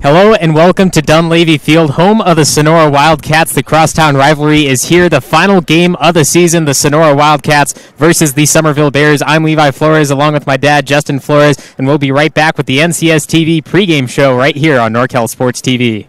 Hello and welcome to Dunleavy Field, home of the Sonora Wildcats. The crosstown rivalry is here. The final game of the season, the Sonora Wildcats versus the Summerville Bears. I'm Levi Flores along with my dad, Justin Flores, and we'll be right back with the NCS TV pregame show right here on NorCal Sports TV.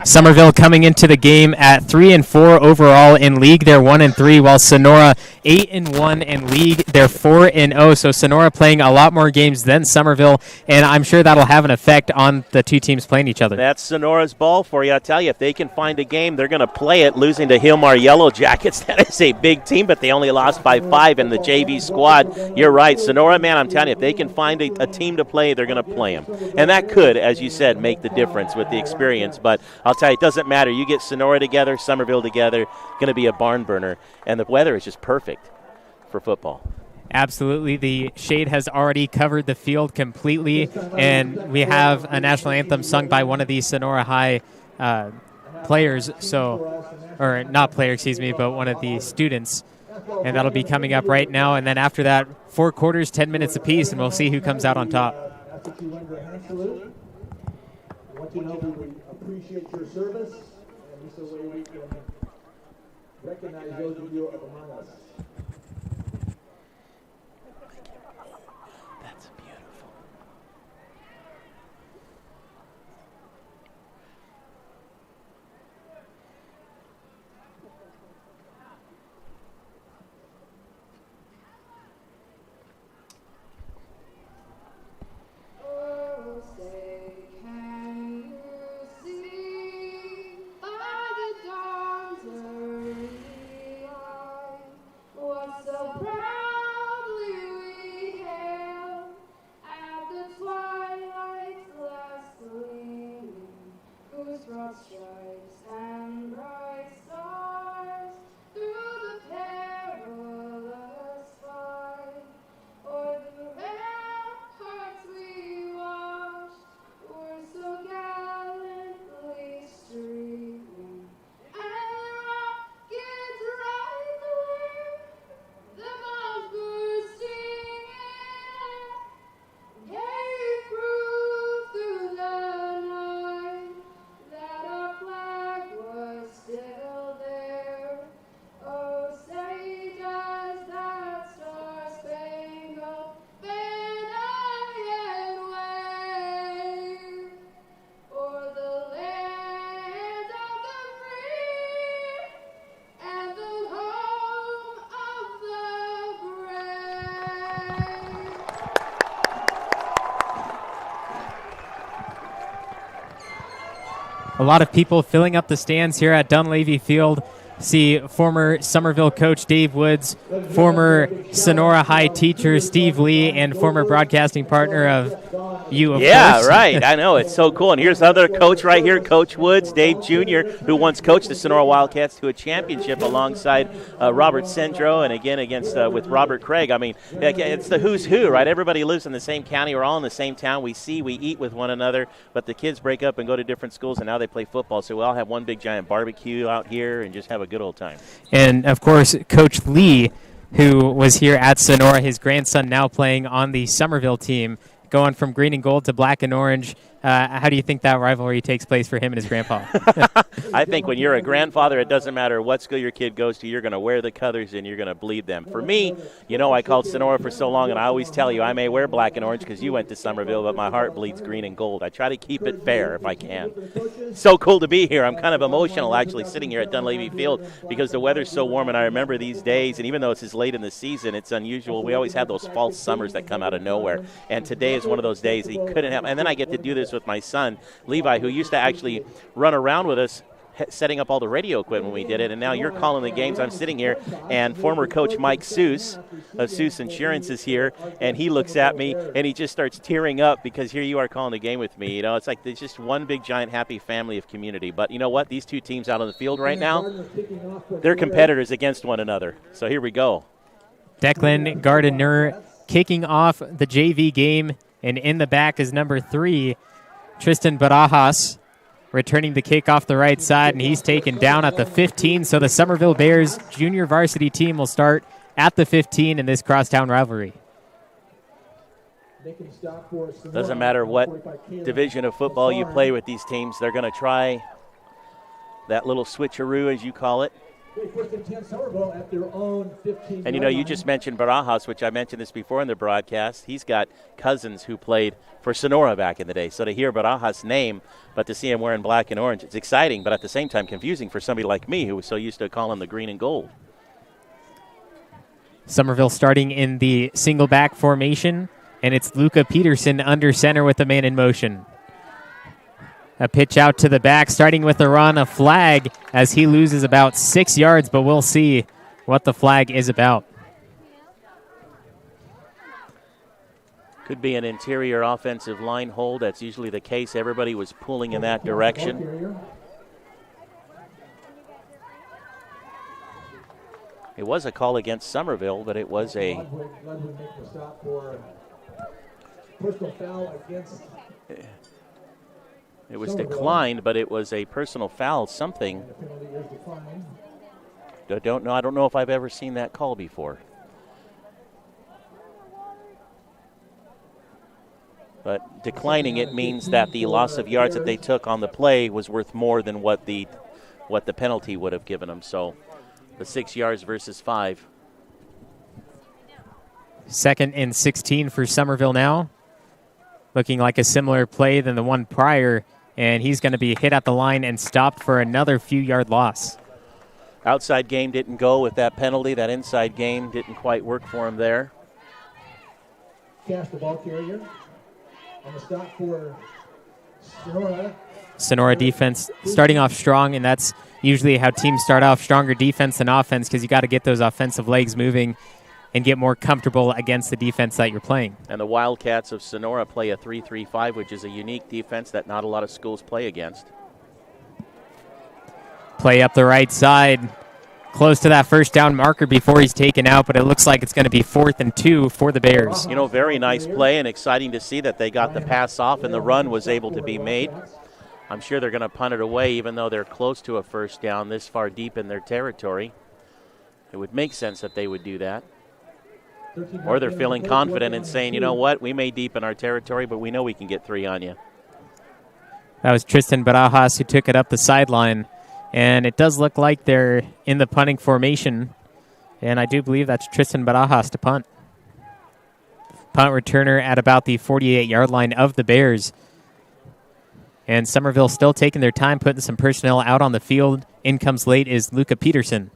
Summerville coming into the game at 3-4 overall in league. They're 1-3, while Sonora 8-1 in league. They're 4-0. So Sonora playing a lot more games than Summerville, and I'm sure that'll have an effect on the two teams playing each other. That's Sonora's ball for you. I tell you, if they can find a game, they're going to play it. Losing to Hilmar Yellow Jackets, that is a big team, but they only lost by 5 in the JV squad. You're right, Sonora, man, I'm telling you, if they can find a team to play, they're going to play them. And that could, as you said, make the difference with the experience. But I'll tell you, it doesn't matter. You get Sonora together, Summerville together, going to be a barn burner. And the weather is just perfect for football. Absolutely. The shade has already covered the field completely, and we have a national anthem sung by one of the Sonora High players, or not player, excuse me, but one of the students. And that'll be coming up right now. And then after that, 4 quarters, 10 minutes apiece, and we'll see who comes out on top. I want you to know we appreciate your service, and this is a way we can recognize those of you among us. That's beautiful. A lot of people filling up the stands here at Dunleavy Field. See former Summerville coach Dave Woods, former Sonora High teacher Steve Lee, and former broadcasting partner of you, of course. Right. I know. It's so cool. And here's another coach right here, Coach Woods, Dave Jr., who once coached the Sonora Wildcats to a championship alongside Robert Sendro and again against with Robert Craig. I mean, it's the who's who, right? Everybody lives in the same county. We're all in the same town. We eat with one another, but the kids break up and go to different schools, and now they play football. So we all have one big giant barbecue out here and just have a good old time. And, of course, Coach Lee, who was here at Sonora, his grandson now playing on the Summerville team, going from green and gold to black and orange. How do you think that rivalry takes place for him and his grandpa? I think when you're a grandfather, it doesn't matter what school your kid goes to, you're going to wear the colors and you're going to bleed them. For me, I called Sonora for so long, and I always tell you I may wear black and orange because you went to Summerville, but my heart bleeds green and gold. I try to keep it fair if I can. So cool to be here. I'm kind of emotional actually sitting here at Dunleavy Field because the weather's so warm, and I remember these days, and even though it's as late in the season, it's unusual. We always have those false summers that come out of nowhere, and today is one of those days he couldn't have. And then I get to do this with my son, Levi, who used to actually run around with us setting up all the radio equipment when we did it, and now you're calling the games. I'm sitting here, and former coach Mike Suess of Suess Insurance is here, and he looks at me, and he just starts tearing up because here you are calling the game with me. It's like there's just one big, giant, happy family of community. But you know what? These two teams out on the field right now, they're competitors against one another. So here we go. Declan Gardiner kicking off the JV game, and in the back is number 3, Tristan Barajas, returning the kick off the right side, and he's taken down at the 15. So the Summerville Bears junior varsity team will start at the 15 in this crosstown rivalry. Doesn't matter what division of football you play with these teams, they're going to try that little switcheroo, as you call it. And, you just mentioned Barajas, which I mentioned this before in the broadcast. He's got cousins who played for Sonora back in the day. So to hear Barajas' name, but to see him wearing black and orange, it's exciting, but at the same time confusing for somebody like me who was so used to calling the green and gold. Summerville starting in the single back formation, and it's Luca Peterson under center with the man in motion. A pitch out to the back, starting with a run, a flag as he loses about 6 yards, but we'll see what the flag is about. Could be an interior offensive line hold. That's usually the case. Everybody was pulling in that direction. It was a call against Summerville, but it was a personal foul against. It was declined, but it was a personal foul, something. I don't know if I've ever seen that call before. But declining it means that the loss of yards that they took on the play was worth more than what the penalty would have given them. So the 6 yards versus 5. 2nd and 16 for Summerville now. Looking like a similar play than the one prior. And he's going to be hit at the line and stopped for another few-yard loss. Outside game didn't go with that penalty. That inside game didn't quite work for him there. Cast the ball carrier. On the stop for Sonora. Sonora defense starting off strong, and that's usually how teams start off, stronger defense than offense, because you got to get those offensive legs moving and get more comfortable against the defense that you're playing. And the Wildcats of Sonora play a 3-3-5, which is a unique defense that not a lot of schools play against. Play up the right side. Close to that first down marker before he's taken out, but it looks like it's going to be 4th and 2 for the Bears. You know, very nice play and exciting to see that they got the pass off and the run was able to be made. I'm sure they're going to punt it away even though they're close to a first down this far deep in their territory. It would make sense that they would do that. Or they're feeling confident and saying, you know what, we may deepen our territory, but we know we can get 3 on you. That was Tristan Barajas who took it up the sideline. And it does look like they're in the punting formation. And I do believe that's Tristan Barajas to punt. Punt returner at about the 48-yard line of the Bears. And Summerville still taking their time, putting some personnel out on the field. In comes late is Luca Peterson.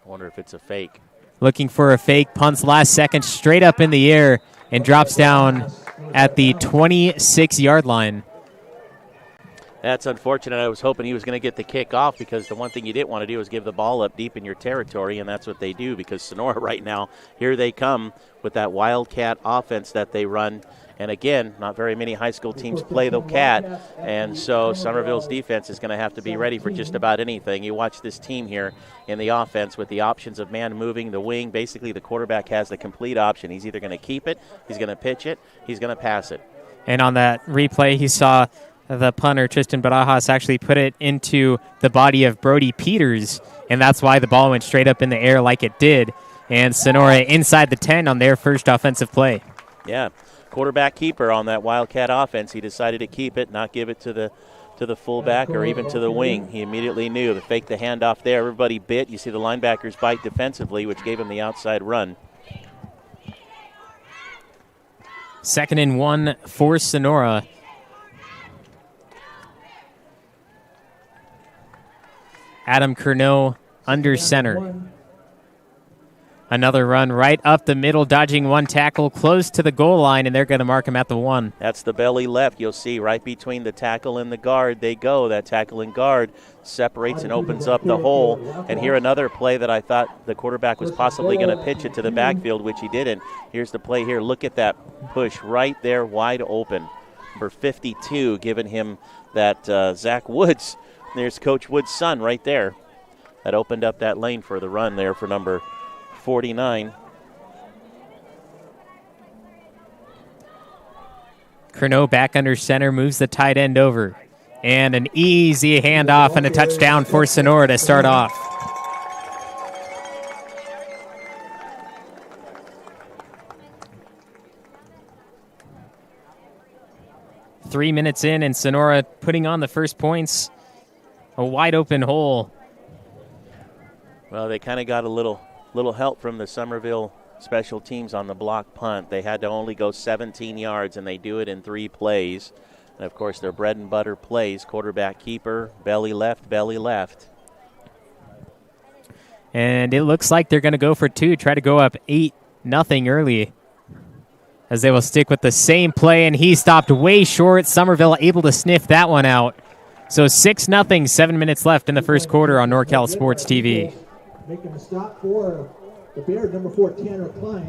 I wonder if it's a fake. Looking for a fake, punts last second, straight up in the air, and drops down at the 26-yard line. That's unfortunate. I was hoping he was going to get the kick off because the one thing you didn't want to do is give the ball up deep in your territory, and that's what they do because Sonora right now, here they come with that Wildcat offense that they run. And again, not very many high school teams play the Cat, and so Summerville's defense is going to have to be ready for just about anything. You watch this team here in the offense with the options of man moving, the wing. Basically, the quarterback has the complete option. He's either going to keep it, he's going to pitch it, he's going to pass it. And on that replay, he saw the punter, Tristan Barajas, actually put it into the body of Brody Peters, and that's why the ball went straight up in the air like it did. And Sonora inside the 10 on their first offensive play. Yeah, quarterback keeper on that Wildcat offense. He decided to keep it, not give it to the fullback or even to the wing. He immediately knew to fake the handoff there. Everybody bit. You see the linebackers bite defensively, which gave him the outside run. 2nd and 1 for Sonora. Adam Curnow under center. Another run right up the middle, dodging one tackle close to the goal line, and they're going to mark him at the 1. That's the belly left. You'll see right between the tackle and the guard they go. That tackle and guard separates and opens up the hole. And here another play that I thought the quarterback was possibly going to pitch it to the backfield, which he didn't. Here's the play here. Look at that push right there, wide open. Number 52 giving him that Zach Woods. There's Coach Woods' son right there. That opened up that lane for the run there for number 49. Curnow back under center, moves the tight end over. And an easy handoff and a touchdown for Sonora to start off. Three minutes in, and Sonora putting on the first points. A wide open hole. Well, they kind of got a little help from the Summerville special teams on the block punt. They had to only go 17 yards, and they do it in 3 plays. And, of course, their bread and butter plays, quarterback keeper, belly left, belly left. And it looks like they're going to go for 2, try to go up 8-0 early, as they will stick with the same play, and he stopped way short. Summerville able to sniff that one out. So 6-0, 7 minutes left in the first quarter on NorCal Sports TV. Making a stop for the Bears, number 4, Tanner Klein.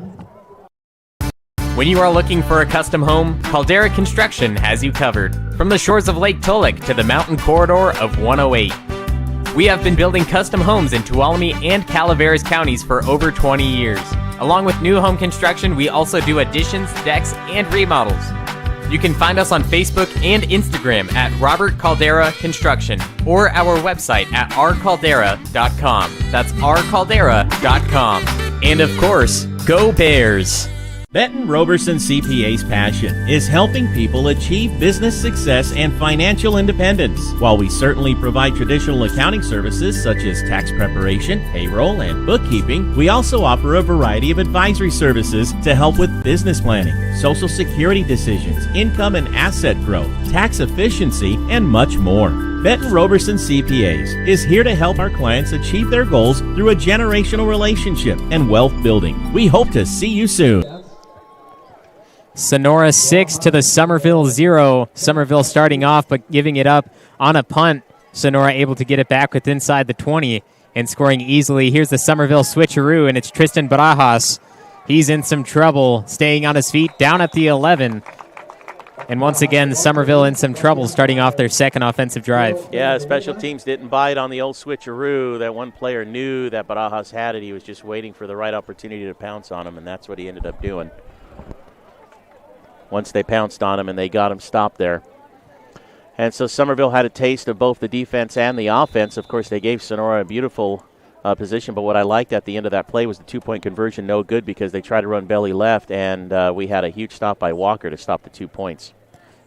When you are looking for a custom home, Caldera Construction has you covered. From the shores of Lake Tulloch to the mountain corridor of 108. We have been building custom homes in Tuolumne and Calaveras counties for over 20 years. Along with new home construction, we also do additions, decks, and remodels. You can find us on Facebook and Instagram at Robert Caldera Construction or our website at rcaldera.com. That's rcaldera.com. And of course, go Bears! Benton Roberson CPA's passion is helping people achieve business success and financial independence. While we certainly provide traditional accounting services such as tax preparation, payroll, and bookkeeping, we also offer a variety of advisory services to help with business planning, social security decisions, income and asset growth, tax efficiency, and much more. Benton Roberson CPAs is here to help our clients achieve their goals through a generational relationship and wealth building. We hope to see you soon. Sonora 6 to the Summerville 0. Summerville starting off but giving it up on a punt. Sonora able to get it back with inside the 20 and scoring easily. Here's the Summerville switcheroo, and it's Tristan Barajas. He's in some trouble, staying on his feet down at the 11. And once again, Summerville in some trouble starting off their second offensive drive. Yeah, special teams didn't bite on the old switcheroo. That one player knew that Barajas had it. He was just waiting for the right opportunity to pounce on him, and that's what he ended up doing. Once they pounced on him and they got him stopped there. And so Summerville had a taste of both the defense and the offense. Of course, they gave Sonora a beautiful position, but what I liked at the end of that play was the two-point conversion no good because they tried to run belly left, and we had a huge stop by Walker to stop the 2 points.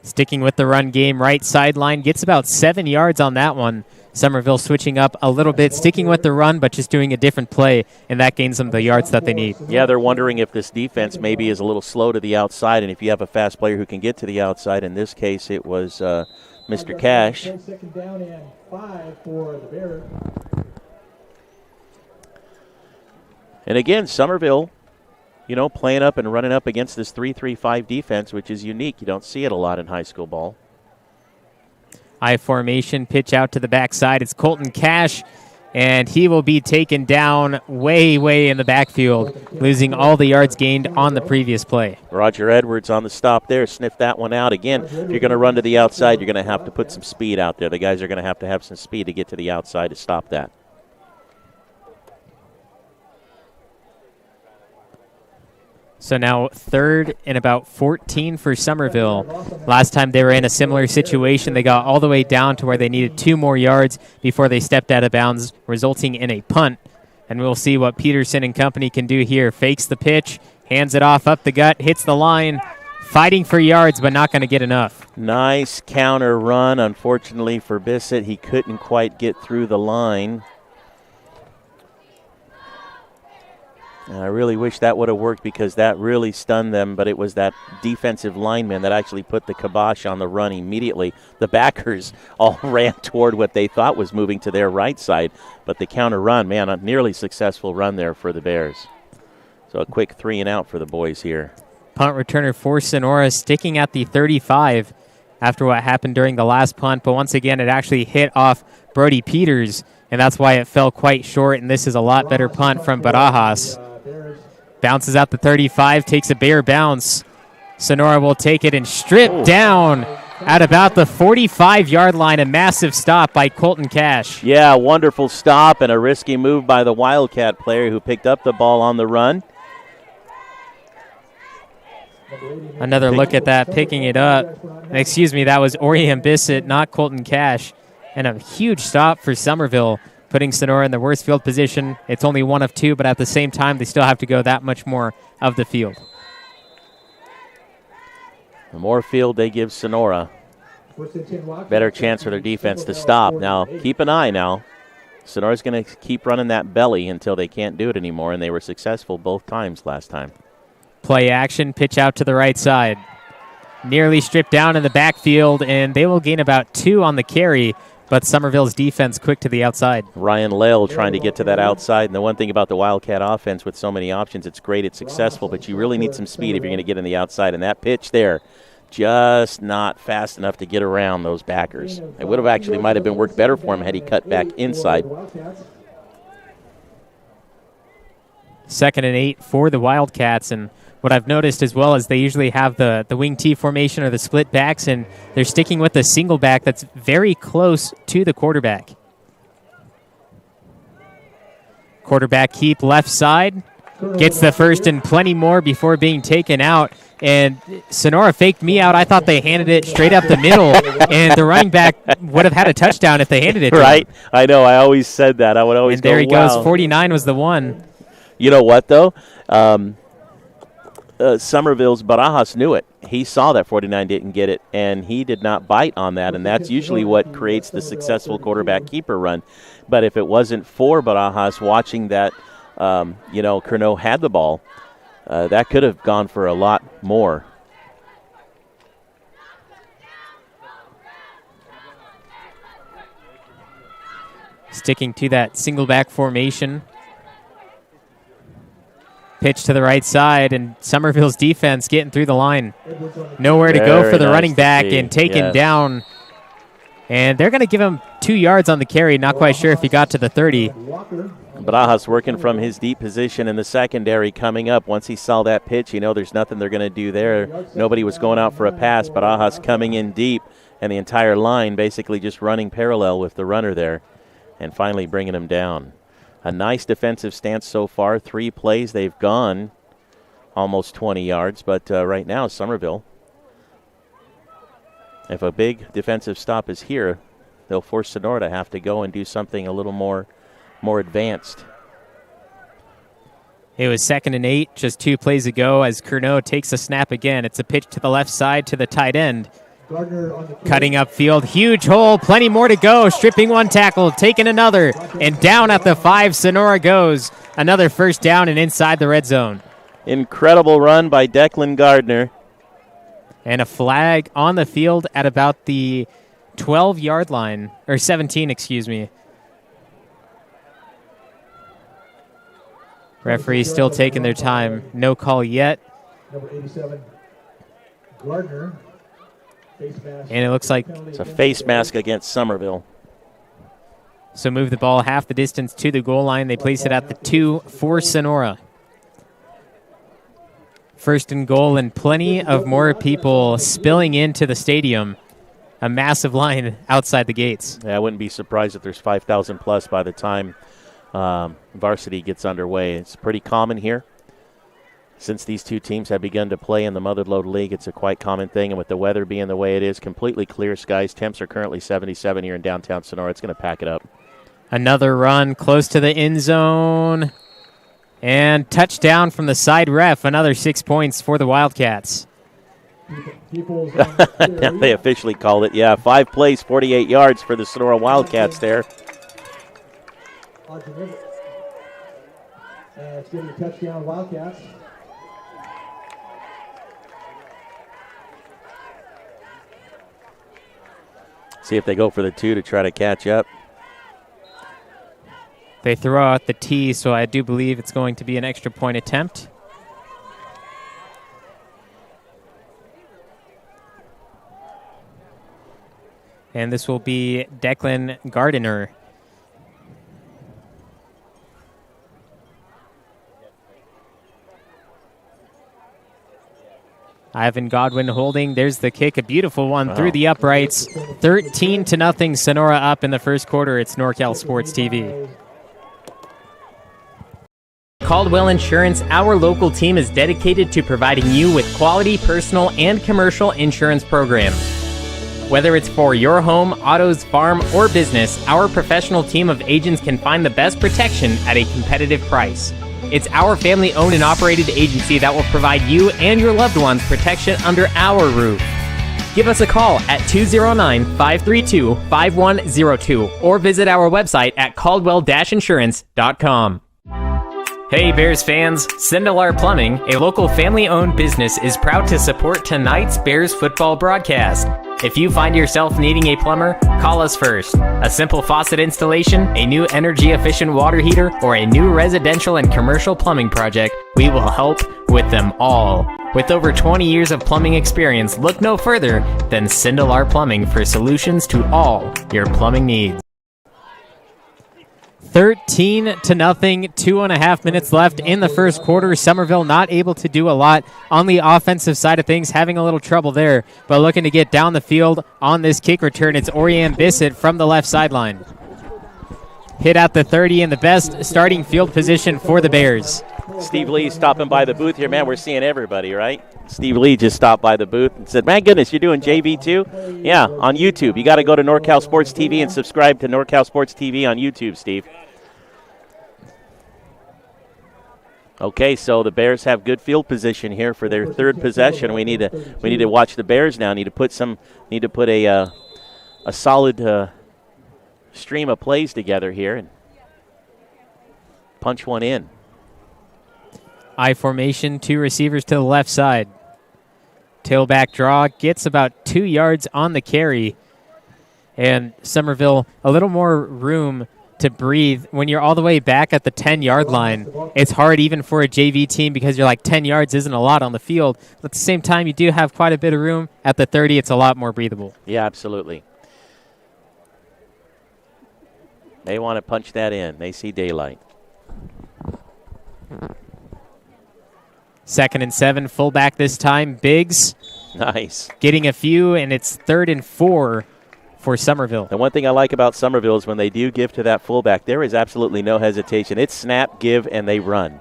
Sticking with the run game, right sideline, gets about 7 yards on that one. Summerville switching up a little bit, sticking with the run, but just doing a different play, and that gains them the yards that they need. Yeah, they're wondering if this defense maybe is a little slow to the outside, and if you have a fast player who can get to the outside. In this case, it was Mr. Cash. Second down and 5 for the Bears. And again, Summerville, playing up and running up against this 3-3-5 defense, which is unique. You don't see it a lot in high school ball. I formation, pitch out to the backside. It's Colton Cash, and he will be taken down way, way in the backfield, losing all the yards gained on the previous play. Roger Edwards on the stop there. Sniff that one out. Again, if you're going to run to the outside, you're going to have to put some speed out there. The guys are going to have some speed to get to the outside to stop that. So now 3rd and about 14 for Summerville. Last time they were in a similar situation, they got all the way down to where they needed 2 more yards before they stepped out of bounds, resulting in a punt. And we'll see what Peterson and company can do here. Fakes the pitch, hands it off up the gut, hits the line, fighting for yards, but not going to get enough. Nice counter run. Unfortunately for Bissett, he couldn't quite get through the line. I really wish that would have worked because that really stunned them, but it was that defensive lineman that actually put the kibosh on the run immediately. The backers all ran toward what they thought was moving to their right side, but the counter run, man, a nearly successful run there for the Bears. So a quick 3 and out for the boys here. Punt returner for Sonora sticking at the 35 after what happened during the last punt, but once again it actually hit off Brody Peters, and that's why it fell quite short, and this is a lot better punt from Barajas. Bounces out the 35, takes a bare bounce. Sonora will take it and strip down at about the 45-yard line. A massive stop by Colton Cash. Yeah, wonderful stop and a risky move by the Wildcat player who picked up the ball on the run. Another look at that, picking it up. Excuse me, that was Oriam Bissett, not Colton Cash. And a huge stop for Summerville, putting Sonora in the worst field position. It's only 1 of 2, but at the same time, they still have to go that much more of the field. The more field they give Sonora, better chance for their defense to stop. Now, keep an eye now. Sonora's going to keep running that belly until they can't do it anymore, and they were successful both times last time. Play action, pitch out to the right side. Nearly stripped down in the backfield, and they will gain about 2 on the carry. But Summerville's defense quick to the outside. Ryan Lale trying to get to that outside. And the one thing about the Wildcat offense with so many options, it's great, it's successful, but you really need some speed if you're going to get in the outside. And that pitch there, just not fast enough to get around those backers. It would have actually might have been worked better for him had he cut back inside. 2nd and 8 for the Wildcats. And what I've noticed as well is they usually have the wing T formation or the split backs, and they're sticking with a single back that's very close to the quarterback. Quarterback keep left side, gets the first and plenty more before being taken out. And Sonora faked me out. I thought they handed it straight up the middle, and the running back would have had a touchdown if they handed it to right. him. I know. I always said that. I would always and there he wow. goes. 49 was the one. You know what, though? Summerville's Barajas knew it. He saw that 49 didn't get it, and he did not bite on that, and that's usually what creates the successful quarterback-keeper run. But if it wasn't for Barajas watching that, Curnow had the ball, that could have gone for a lot more. Sticking to that single back formation. Pitch to the right side, and Summerville's defense getting through the line. Nowhere to go for the running back and taken down. And they're going to give him 2 yards on the carry. Not quite sure if he got to the 30. Barajas working from his deep position in the secondary coming up. Once he saw that pitch, there's nothing they're going to do there. Nobody was going out for a pass. Barajas coming in deep, and the entire line basically just running parallel with the runner there and finally bringing him down. A nice defensive stance so far. 3 plays, they've gone almost 20 yards, but right now Summerville, if a big defensive stop is here, they'll force Sonora to have to go and do something a little more advanced. It was 2nd and 8 just 2 plays ago as Curnow takes a snap again. It's a pitch to the left side to the tight end. Cutting upfield, huge hole, plenty more to go. Stripping 1 tackle, taking another, and down at the 5, Sonora goes. Another first down and inside the red zone. Incredible run by Declan Gardner. And a flag on the field at about the 12-yard line, or 17, excuse me. Referees still taking their time. No call yet. Number 87, Gardner. And it looks like it's a face mask against Summerville. So move the ball half the distance to the goal line. They place it at the 2 for Sonora. 1st and goal, and plenty of more people spilling into the stadium. A massive line outside the gates. Yeah, I wouldn't be surprised if there's 5,000 plus by the time Varsity gets underway. It's pretty common here. Since these two teams have begun to play in the Motherlode League, it's a quite common thing. And with the weather being the way it is, completely clear skies. Temps are currently 77 here in downtown Sonora. It's going to pack it up. Another run close to the end zone. And touchdown from the side ref. Another 6 points for the Wildcats. They officially called it. Yeah, 5 plays, 48 yards for the Sonora Wildcats there. And it's going to be a touchdown, Wildcats. See if they go for the 2 to try to catch up. They throw out the T, so I do believe it's going to be an extra point attempt. And this will be Declan Gardner. Ivan Godwin holding. There's the kick. A beautiful one through the uprights. 13-0 Sonora up in the first quarter. It's NorCal Sports TV. Caldwell Insurance, our local team, is dedicated to providing you with quality personal and commercial insurance programs. Whether it's for your home, autos, farm, or business, our professional team of agents can find the best protection at a competitive price. It's our family-owned and operated agency that will provide you and your loved ones protection under our roof. Give us a call at 209-532-5102 or visit our website at caldwell-insurance.com. Hey Bears fans, Sindelar Plumbing, a local family-owned business, is proud to support tonight's Bears football broadcast. If you find yourself needing a plumber, call us first. A simple faucet installation, a new energy-efficient water heater, or a new residential and commercial plumbing project, we will help with them all. With over 20 years of plumbing experience, look no further than Sindelar Plumbing for solutions to all your plumbing needs. 13-0, 2.5 minutes left in the first quarter. Summerville not able to do a lot on the offensive side of things, having a little trouble there, but looking to get down the field on this kick return. It's Orianne Bissett from the left sideline. Hit at the 30 in the best starting field position for the Bears. Steve Lee stopping by the booth here. Man, we're seeing everybody, right? Steve Lee just stopped by the booth and said, "Man, goodness, you're doing JV too?" Yeah, on YouTube. You got to go to NorCal Sports TV and subscribe to NorCal Sports TV on YouTube, Steve. Okay, so the Bears have good field position here for their third possession. We need to watch the Bears now. Need to put a solid stream of plays together here and punch one in. I formation, 2 receivers to the left side. Tailback draw, gets about 2 yards on the carry. And Summerville, a little more room to breathe. When you're all the way back at the 10-yard line, it's hard even for a JV team because you're like 10 yards isn't a lot on the field. But at the same time, you do have quite a bit of room. At the 30, it's a lot more breathable. Yeah, absolutely. They want to punch that in. They see daylight. 2nd and 7, fullback this time. Biggs. Nice. Getting a few, and it's 3rd and 4 for Summerville. The one thing I like about Summerville is when they do give to that fullback, there is absolutely no hesitation. It's snap, give, and they run.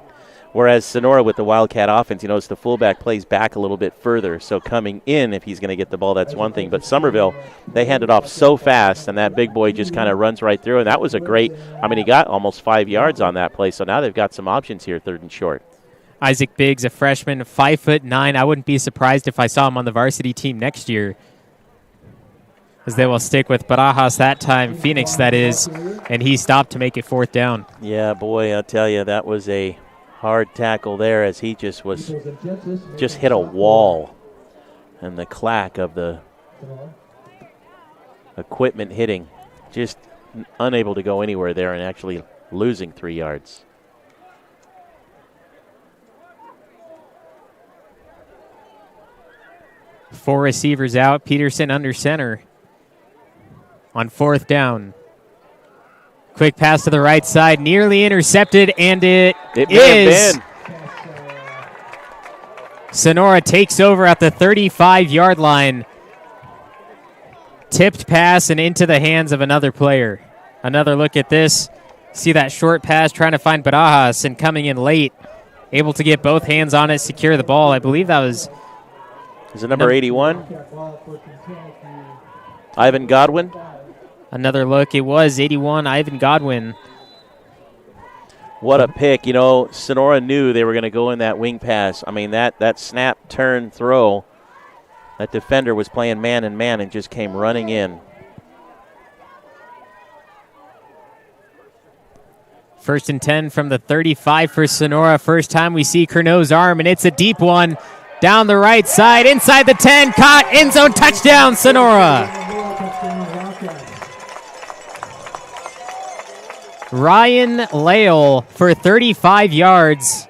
Whereas Sonora with the Wildcat offense, it's the fullback plays back a little bit further. So coming in, if he's going to get the ball, that's one thing. But Summerville, they hand it off so fast, and that big boy just kind of runs right through. And that was a great, he got almost 5 yards on that play. So now they've got some options here, 3rd and short. Isaac Biggs, a freshman, 5'9". I wouldn't be surprised if I saw him on the varsity team next year, as they will stick with Barajas that time, Phoenix that is, and he stopped to make it 4th down. Yeah, boy, I'll tell you, that was a hard tackle there as he just hit a wall, and the clack of the equipment hitting, just unable to go anywhere there and actually losing 3 yards. Four receivers out. Peterson under center on 4th down. Quick pass to the right side, nearly intercepted, and it is. Sonora takes over at the 35-yard line. Tipped pass and into the hands of another player. Another look at this. See that short pass trying to find Barajas and coming in late. Able to get both hands on it, secure the ball. I believe that was... Is it number 81? Ivan Godwin? Another look. It was 81, Ivan Godwin. What a pick. Sonora knew they were going to go in that wing pass. That snap, turn, throw, that defender was playing man and man and just came running in. 1st and 10 from the 35 for Sonora. First time we see Curno's arm, and it's a deep one. Down the right side, inside the 10, caught, end zone, touchdown, Sonora. Ryan Lale for 35 yards.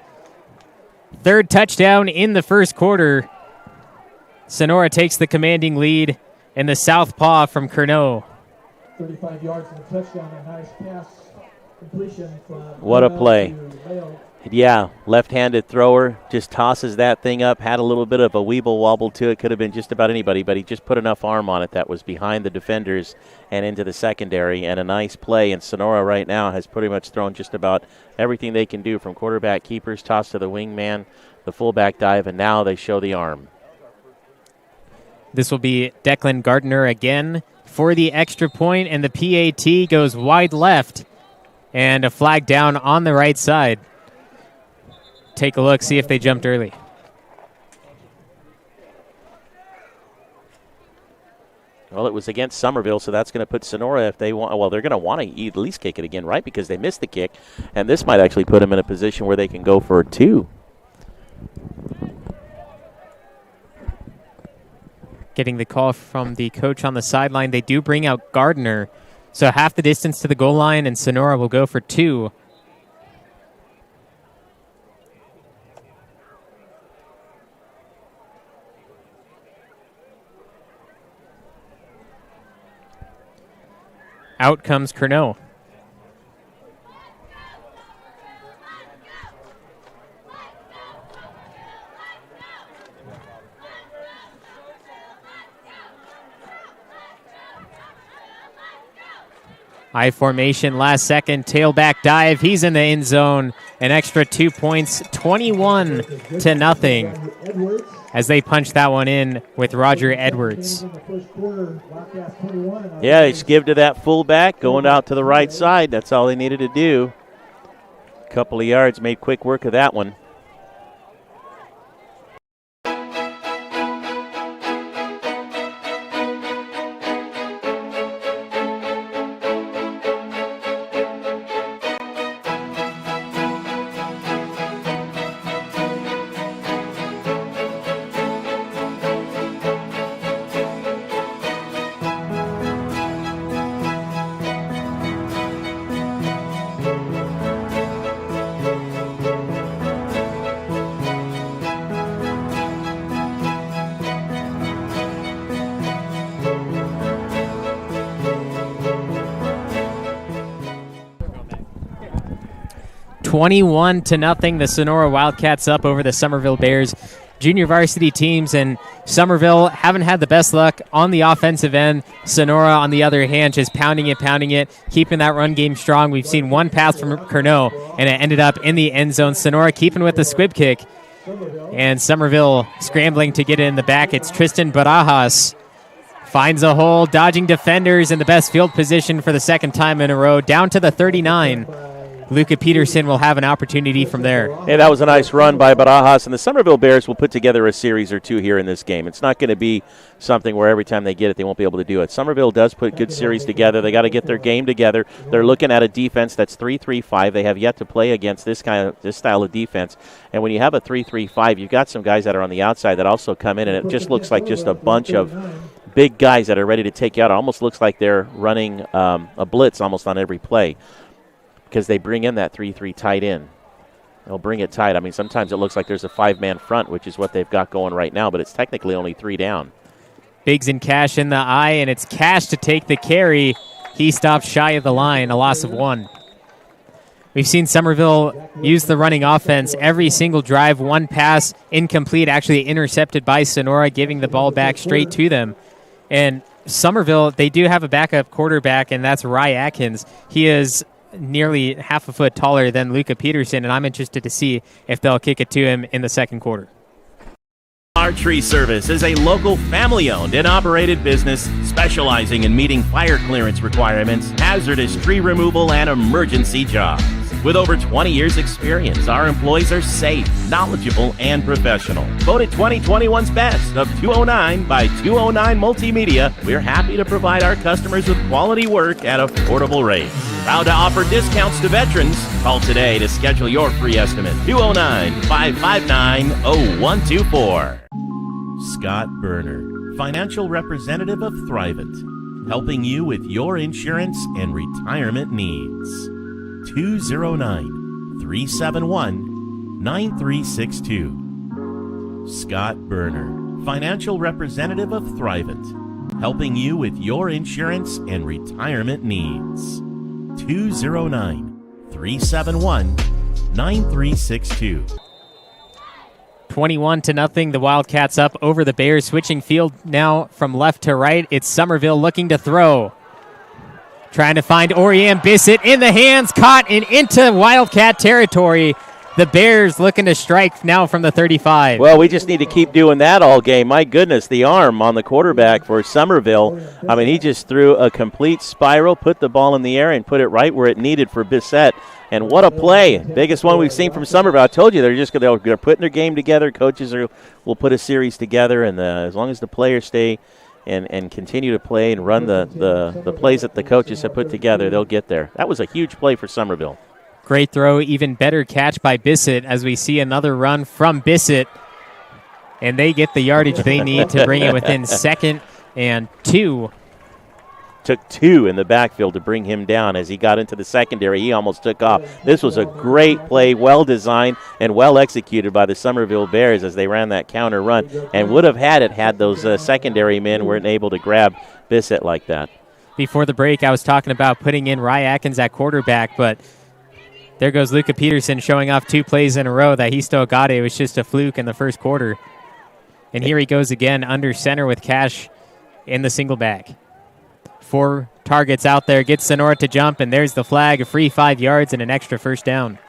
3rd touchdown in the first quarter. Sonora takes the commanding lead in the southpaw from Curno. 35 yards and a touchdown, a nice pass completion from what a play. Yeah, left-handed thrower, just tosses that thing up, had a little bit of a weeble wobble to it. Could have been just about anybody, but he just put enough arm on it that was behind the defenders and into the secondary, and a nice play. And Sonora right now has pretty much thrown just about everything they can do, from quarterback keepers, toss to the wingman, the fullback dive, and now they show the arm. This will be Declan Gardner again for the extra point, and the PAT goes wide left, and a flag down on the right side. Take a look, see if they jumped early. Well, it was against Summerville, so that's going to put Sonora, if they want, well, they're going to want to at least kick it again, right? Because they missed the kick, and this might actually put them in a position where they can go for 2. Getting the call from the coach on the sideline. They do bring out Gardner, so half the distance to the goal line, and Sonora will go for 2. Out comes Curno. I formation, last second, tailback dive. He's in the end zone. An extra 2 points, 21-0, as they punch that one in with Roger Edwards. Yeah, they just give to that fullback, going out to the right side. That's all they needed to do. A couple of yards, made quick work of that one. 21-0, the Sonora Wildcats up over the Summerville Bears. Junior varsity teams, and Summerville haven't had the best luck on the offensive end. Sonora, on the other hand, just pounding it, keeping that run game strong. We've seen one pass from Curnow, and it ended up in the end zone. Sonora keeping with the squib kick, and Summerville scrambling to get it in the back. It's Tristan Barajas. Finds a hole, dodging defenders in the best field position for the second time in a row, down to the 39. Luca Peterson will have an opportunity from there. Hey, that was a nice run by Barajas, and the Summerville Bears will put together a series or two here in this game. It's not going to be something where every time they get it, they won't be able to do it. Summerville does put good series together. They got to get their game together. They're looking at a defense that's 3-3-5. They have yet to play against this style of defense. And when you have a 3-3-5, you've got some guys that are on the outside that also come in, and it just looks like just a bunch of big guys that are ready to take you out. It almost looks like they're running a blitz almost on every play, because they bring in that 3-3 tight end. They'll bring it tight. I mean, sometimes it looks like there's a five-man front, which is what they've got going right now, but it's technically only 3 down. Biggs and Cash in the eye, and it's Cash to take the carry. He stops shy of the line, a loss of 1. We've seen Summerville use the running offense every single drive. One pass incomplete, actually intercepted by Sonora, giving the ball back straight to them. And Summerville, they do have a backup quarterback, and that's Rye Atkins. He is nearly half a foot taller than Luca Peterson, and I'm interested to see if they'll kick it to him in the second quarter. Our Tree Service is a local family-owned and operated business specializing in meeting fire clearance requirements, hazardous tree removal, and emergency jobs. With over 20 years' experience, our employees are safe, knowledgeable, and professional. Voted 2021's Best of 209 by 209 Multimedia, we're happy to provide our customers with quality work at affordable rates. Proud to offer discounts to veterans. Call today to schedule your free estimate. 209-559-0124. Scott Berner, financial representative of Thrivent, helping you with your insurance and retirement needs. 209-371-9362. Scott Berner, financial representative of Thrivent, helping you with your insurance and retirement needs. 209-371-9362. 21-0, the Wildcats up over the Bears. Switching field now from left to right. It's Summerville looking to throw. Trying to find Oriam Bissett in the hands, caught and into Wildcat territory. The Bears looking to strike now from the 35. Well, we just need to keep doing that all game. My goodness, the arm on the quarterback for Summerville. I mean, he just threw a complete spiral, put the ball in the air, and put it right where it needed for Bissett. And what a play. Biggest one we've seen from Summerville. I told you they're putting their game together. Coaches will put a series together, and as long as the players stay and continue to play and run the plays that the coaches have put together, they'll get there. That was a huge play for Summerville. Great throw, even better catch by Bissett as we see another run from Bissett. And they get the yardage they need to bring it within 2nd and 2. Took 2 in the backfield to bring him down. As he got into the secondary, he almost took off. This was a great play, well designed and well executed by the Summerville Bears as they ran that counter run, and would have had it had those secondary men weren't able to grab Bissett like that. Before the break, I was talking about putting in Rye Atkins at quarterback, but there goes Luca Peterson showing off 2 plays in a row that he still got it. It was just a fluke in the first quarter. And here he goes again under center with Cash in the single back. 4 targets out there, gets Sonora to jump, and there's the flag, a free 5 yards and an extra first down.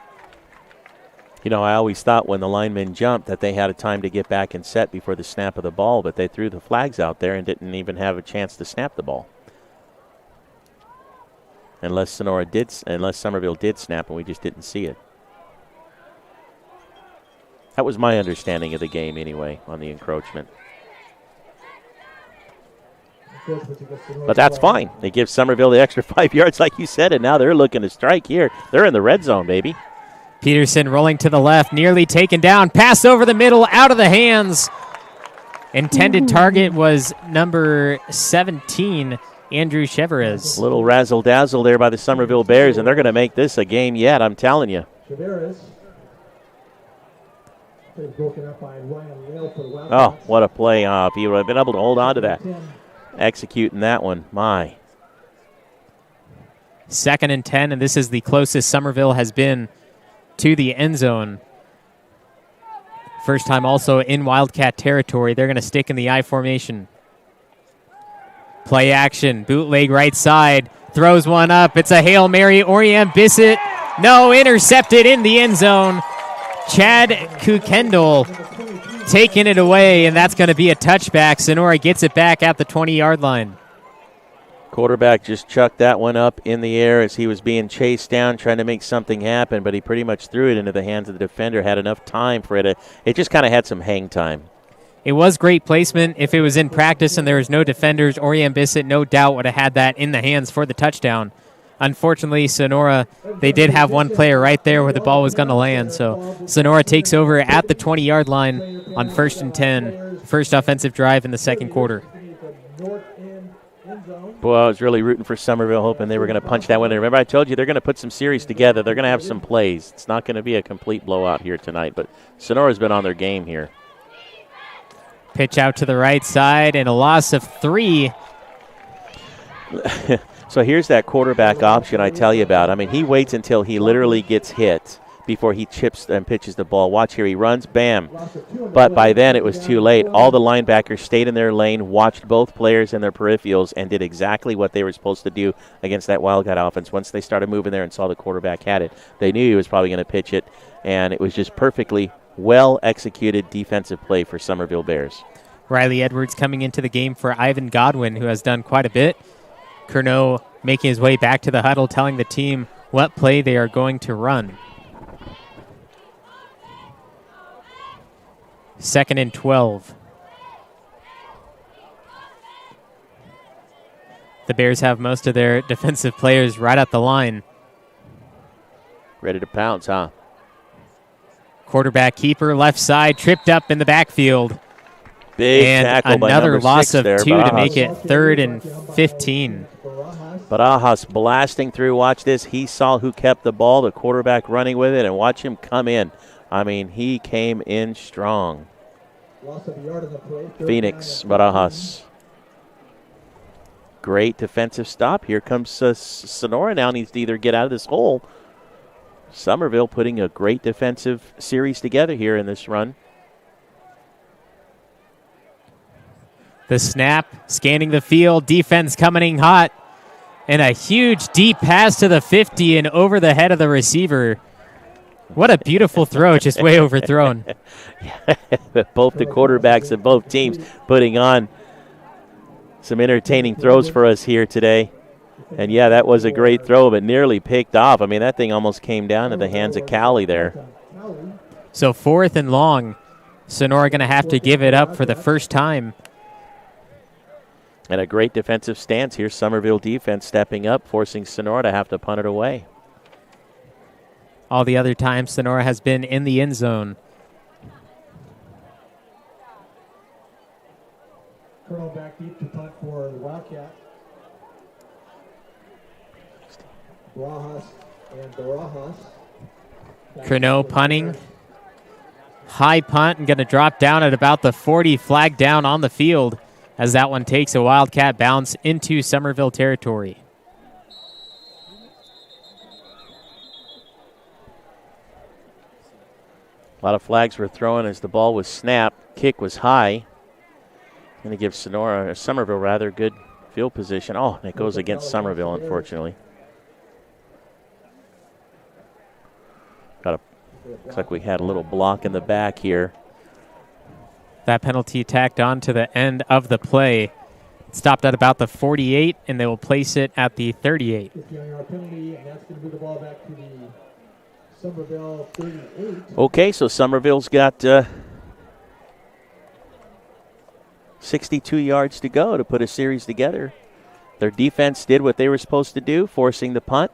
You know, I always thought when the linemen jumped that they had a time to get back and set before the snap of the ball, but they threw the flags out there and didn't even have a chance to snap the ball. Unless Summerville did snap and we just didn't see it. That was my understanding of the game anyway on the encroachment. But that's fine. They give Summerville the extra 5 yards like you said, and now they're looking to strike here. They're in the red zone, baby. Peterson rolling to the left, nearly taken down. Pass over the middle, out of the hands. Intended target was number 17, Andrew Cheverez. A little razzle-dazzle there by the Summerville Bears, and they're going to make this a game yet, I'm telling you. Oh, what a play. If he would have been able to hold on to that. Executing that one, my. 2nd and 10, and this is the closest Summerville has been to the end zone. First time also in Wildcat territory. They're going to stick in the I formation. Play action, bootleg right side, throws one up. It's a Hail Mary. Oriam Bissett, no, intercepted in the end zone. Chad Kukendall taking it away, and that's going to be a touchback. Sonora gets it back at the 20-yard line. Quarterback just chucked that one up in the air as he was being chased down, trying to make something happen, but he pretty much threw it into the hands of the defender, had enough time for it. It just kind of had some hang time. It was great placement. If it was in practice and there was no defenders, Oriam Bissett no doubt would have had that in the hands for the touchdown. Unfortunately, Sonora, they did have one player right there where the ball was going to land. So Sonora takes over at the 20-yard line on 1st and 10. First offensive drive in the second quarter. Boy, I was really rooting for Summerville, hoping they were going to punch that one in. Remember, I told you they're going to put some series together. They're going to have some plays. It's not going to be a complete blowout here tonight, but Sonora's been on their game here. Pitch out to the right side and a loss of 3. So here's that quarterback option I tell you about. I mean, he waits until he literally gets hit before he chips and pitches the ball. Watch here, he runs, bam. But by then it was too late. All the linebackers stayed in their lane, watched both players in their peripherals, and did exactly what they were supposed to do against that Wildcat offense. Once they started moving there and saw the quarterback had it, they knew he was probably going to pitch it, and it was just perfectly well-executed defensive play for Summerville Bears. Riley Edwards coming into the game for Ivan Godwin, who has done quite a bit. Curnow making his way back to the huddle, telling the team what play they are going to run. 2nd and 12. The Bears have most of their defensive players right at the line. Ready to pounce, huh? Quarterback keeper, left side, tripped up in the backfield. Big and tackle by another loss of there, 2 Barajas. to make it 3rd and 15. Barajas blasting through. Watch this. He saw who kept the ball, the quarterback running with it, and watch him come in. I mean, he came in strong. Phoenix Barajas. Great defensive stop. Here comes Sonora now needs to either get out of this hole. Summerville putting a great defensive series together here in this run. The snap, scanning the field, defense coming in hot, and a huge deep pass to the 50 and over the head of the receiver. What a beautiful throw, just way overthrown. Both the quarterbacks of both teams putting on some entertaining throws for us here today. And, yeah, that was a great throw, but nearly picked off. I mean, that thing almost came down to the hands of Cowley there. So 4th and long, Sonora going to have to give it up for the first time. And a great defensive stance here. Summerville defense stepping up, forcing Sonora to have to punt it away. All the other times Sonora has been in the end zone. Curl back deep to punt for the Wildcat. Barajas and Barajas. Curnow punting. High punt and going to drop down at about the 40, flag down on the field as that one takes a Wildcat bounce into Summerville territory. A lot of flags were thrown as the ball was snapped. Kick was high. Going to give Summerville rather good field position. Oh, and it goes against Summerville, unfortunately. Looks like we had a little block in the back here. That penalty tacked on to the end of the play. It stopped at about the 48, and they will place it at the 38. Okay, so Summerville's got 62 yards to go to put a series together. Their defense did what they were supposed to do, forcing the punt.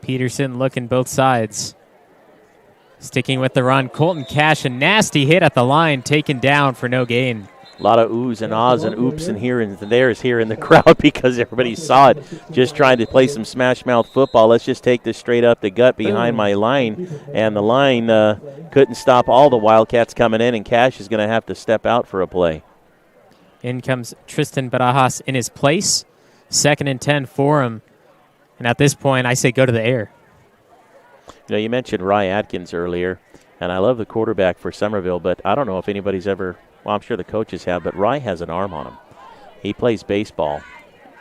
Peterson looking both sides. Sticking with the run, Colton Cash, a nasty hit at the line, taken down for no gain. A lot of oohs and ahs and oops and here and there's here in the crowd because everybody saw it. Just trying to play some smash mouth football. Let's just take this straight up the gut behind my line. And the line couldn't stop all the Wildcats coming in, and Cash is going to have to step out for a play. In comes Tristan Barajas in his place. 2nd and 10 for him. And at this point, I say go to the air. You know, you mentioned Rye Atkins earlier, and I love the quarterback for Summerville, but I don't know if anybody's ever – well, I'm sure the coaches have, but Rye has an arm on him. He plays baseball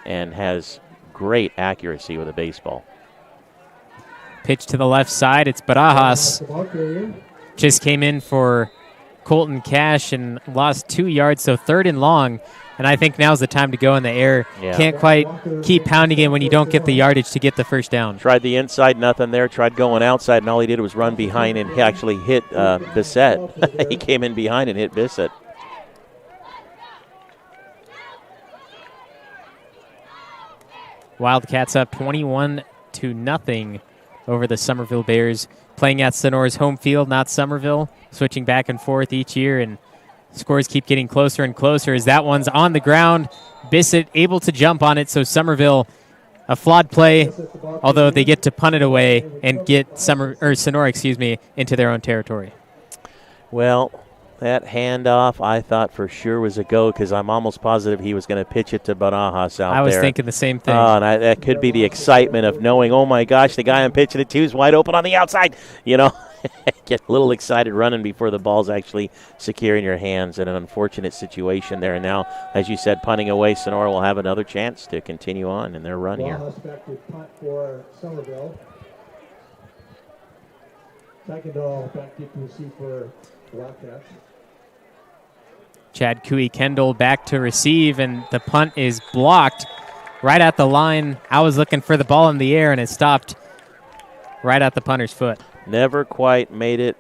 and has great accuracy with a baseball. Pitch to the left side. It's Barajas. Just came in for Colton Cash and lost 2 yards, so 3rd and long. And I think now's the time to go in the air. Yeah. Can't quite keep pounding it when you don't get the yardage to get the first down. Tried the inside, nothing there. Tried going outside, and all he did was run behind, and he actually hit Bissett. He came in behind and hit Bissett. Wildcats up 21-0 over the Summerville Bears. Playing at Sonora's home field, not Summerville. Switching back and forth each year, and scores keep getting closer and closer as that one's on the ground. Bissett able to jump on it, so Summerville, a flawed play, although they get to punt it away and get Sonora, into their own territory. Well, that handoff I thought for sure was a go because I'm almost positive he was going to pitch it to Barajas out there. I was thinking the same thing. And that could be the excitement of knowing, oh, my gosh, the guy I'm pitching it to is wide open on the outside. You know, get a little excited running before the ball's actually secure in your hands. And an unfortunate situation there. And now, as you said, punting away, Sonora will have another chance to continue on in their run here. Punt for Summerville. Second ball back deep to receive for Wildcats. Chad Cooey-Kendall back to receive, and the punt is blocked right at the line. I was looking for the ball in the air, and it stopped right at the punter's foot. Never quite made it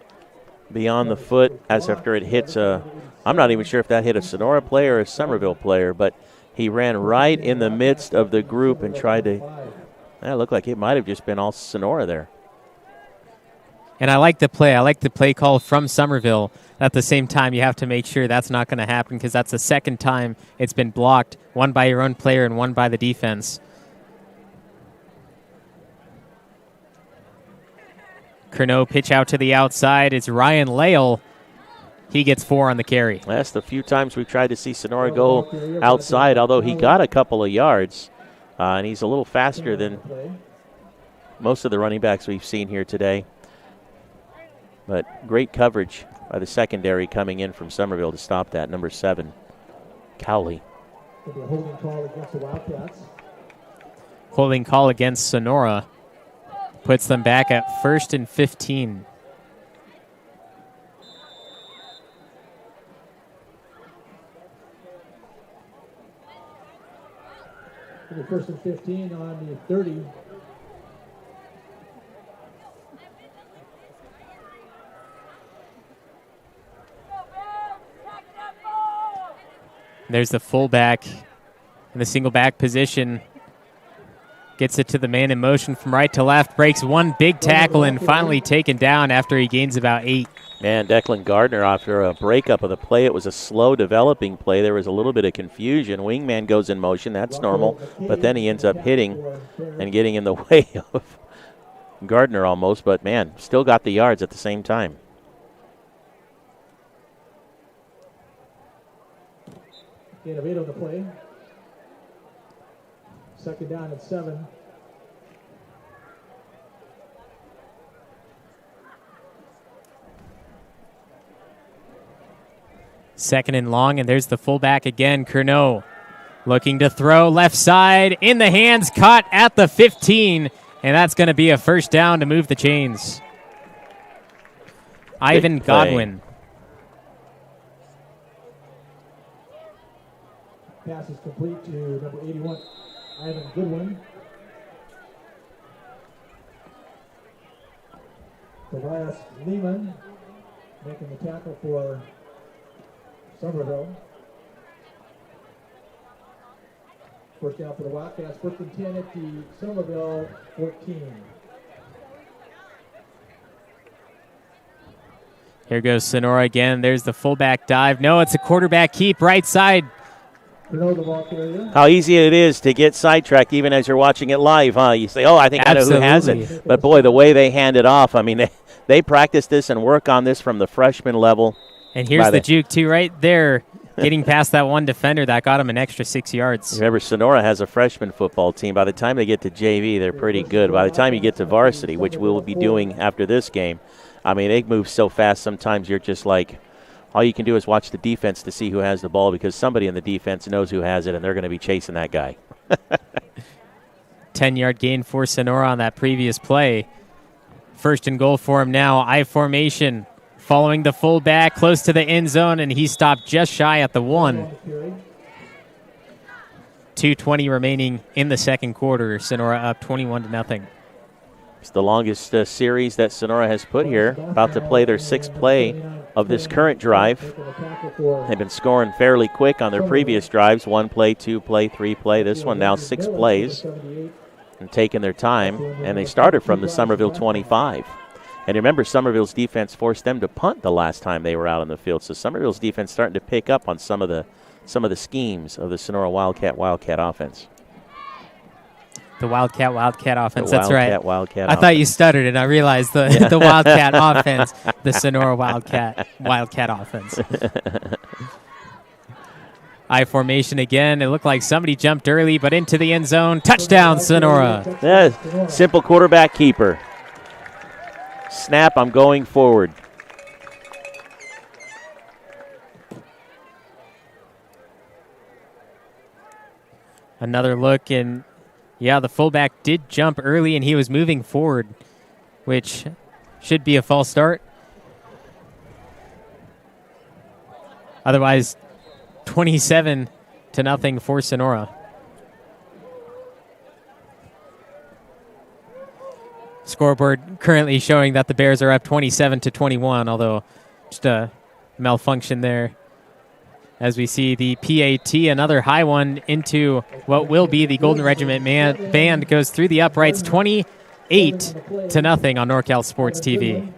beyond the foot as after it hits I'm not even sure if that hit a Sonora player or a Summerville player, but he ran right in the midst of the group and tried to, it looked like it might have just been all Sonora there. And I like the play. I like the play call from Summerville. At the same time, you have to make sure that's not going to happen because that's the second time it's been blocked, one by your own player and one by the defense. Curnow pitch out to the outside. It's Ryan Lale. He gets 4 on the carry. That's the few times we've tried to see Sonora go outside, although he got a couple of yards. And he's a little faster than most of the running backs we've seen here today. But great coverage by the secondary coming in from Summerville to stop that. Number 7, Cowley. Holding call against the Wildcats. Holding call against Sonora puts them back at 1st and 15. First and 15 on the 30. There's the fullback in the single back position. Gets it to the man in motion from right to left. Breaks one big tackle and finally taken down after he gains about 8. Man, Declan Gardner, after a breakup of the play, it was a slow developing play. There was a little bit of confusion. Wingman goes in motion. That's normal. But then he ends up hitting and getting in the way of Gardner almost. But, man, still got the yards at the same time. Gain of 8 on the play. Second down and 7. Second and long, and there's the fullback again, Curnow. Looking to throw left side, in the hands, caught at the 15, and that's going to be a first down to move the chains. Ivan Godwin. Pass is complete to number 81, Ivan Goodwin. Tobias Lehman making the tackle for Summerville. First down for the Wildcats. 1st and 10 at the Summerville 14. Here goes Sonora again. There's the fullback dive. No, it's a quarterback keep, right side. How easy it is to get sidetracked even as you're watching it live, huh? You say, I think Absolutely. I know who has it. But, boy, the way they hand it off, I mean, they practice this and work on this from the freshman level. And here's the juke, too, right there, getting past that one defender that got him an extra 6 yards. Remember, Sonora has a freshman football team. By the time they get to JV, they're pretty good. By the time you get to varsity, which we'll be doing after this game, I mean, they move so fast sometimes you're just like, all you can do is watch the defense to see who has the ball because somebody in the defense knows who has it, and they're going to be chasing that guy. 10-yard gain for Sonora on that previous play. First and goal for him now. I formation following the fullback close to the end zone, and he stopped just shy at the 1. 2:20 remaining in the second quarter. Sonora up 21-0. It's the longest series that Sonora has put here. About to play their 6th play of this current drive. They've been scoring fairly quick on their previous drives. 1 play, 2 play, 3 play. This one now 6 plays and taking their time. And they started from the Summerville 25. And remember, Summerville's defense forced them to punt the last time they were out on the field. So Summerville's defense starting to pick up on some of the schemes of the Sonora Wildcat offense. The Wildcat offense. The That's right. Wildcat I thought you stuttered, and I realized the Wildcat offense, the Sonora Wildcat offense. I formation again. It looked like somebody jumped early, but into the end zone. Touchdown, Sonora. Yeah, simple quarterback keeper. Snap, I'm going forward. Another look, and yeah, the fullback did jump early, and he was moving forward, which should be a false start. Otherwise, 27-0 for Sonora. Scoreboard currently showing that the Bears are up 27-21, although just a malfunction there. As we see the PAT, another high one into what will be the Golden Regiment band goes through the uprights, 28-0 on NorCal Sports TV.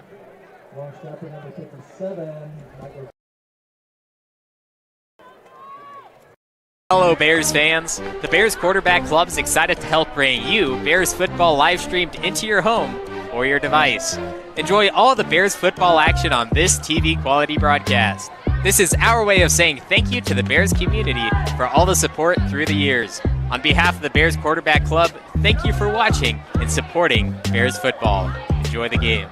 Hello, Bears fans. The Bears Quarterback Club is excited to help bring you Bears football live streamed into your home or your device. Enjoy all the Bears football action on this TV quality broadcast. This is our way of saying thank you to the Bears community for all the support through the years. On behalf of the Bears Quarterback Club, thank you for watching and supporting Bears football. Enjoy the game.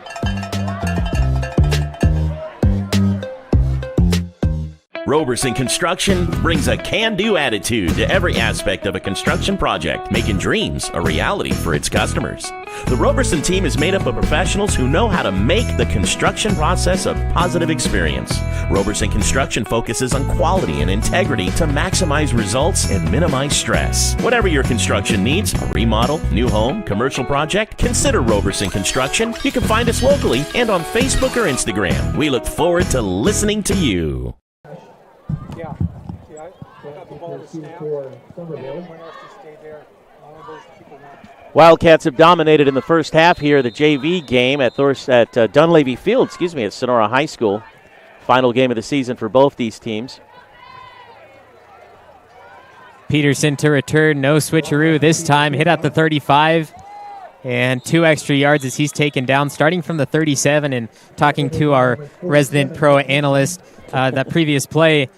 Roberson Construction brings a can-do attitude to every aspect of a construction project, making dreams a reality for its customers. The Roberson team is made up of professionals who know how to make the construction process a positive experience. Roberson Construction focuses on quality and integrity to maximize results and minimize stress. Whatever your construction needs, a remodel, new home, commercial project, consider Roberson Construction. You can find us locally and on Facebook or Instagram. We look forward to listening to you. Yeah, I got the ball to snap. Everyone else just stayed there. All of those people want. Wildcats have dominated in the first half here, the JV game at Dunleavy Field, at Sonora High School. Final game of the season for both these teams. Peterson to return, no switcheroo this time, hit at the 35. And 2 extra yards as he's taken down, starting from the 37 and talking to our resident pro analyst. That previous play,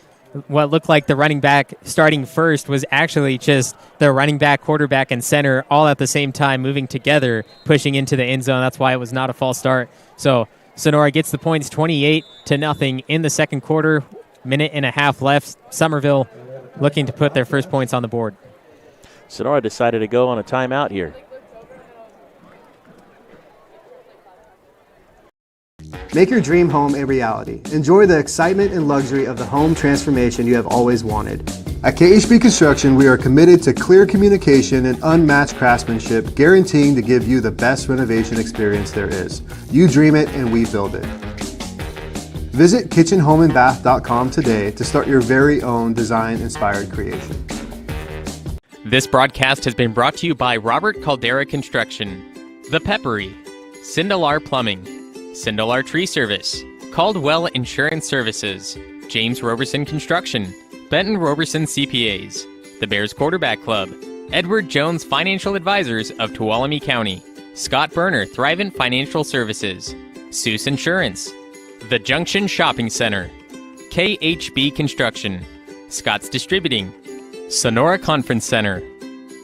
what looked like the running back starting first was actually just the running back, quarterback, and center all at the same time moving together, pushing into the end zone. That's why it was not a false start. So Sonora gets the points 28-0 in the second quarter. Minute and a half left. Summerville looking to put their first points on the board. Sonora decided to go on a timeout here. Make your dream home a reality. Enjoy the excitement and luxury of the home transformation you have always wanted. At KHB Construction, we are committed to clear communication and unmatched craftsmanship, guaranteeing to give you the best renovation experience there is. You dream it and we build it. Visit kitchenhomeandbath.com today to start your very own design-inspired creation. This broadcast has been brought to you by Robert Caldera Construction, The Peppery, Sindelar Plumbing, Sindelar Tree Service, Caldwell Insurance Services, James Roberson Construction, Benton Roberson CPAs, the Bears Quarterback Club, Edward Jones Financial Advisors of Tuolumne County, Scott Berner Thrivent Financial Services, Suess Insurance, the Junction Shopping Center, KHB Construction, Scott's Distributing, Sonora Conference Center,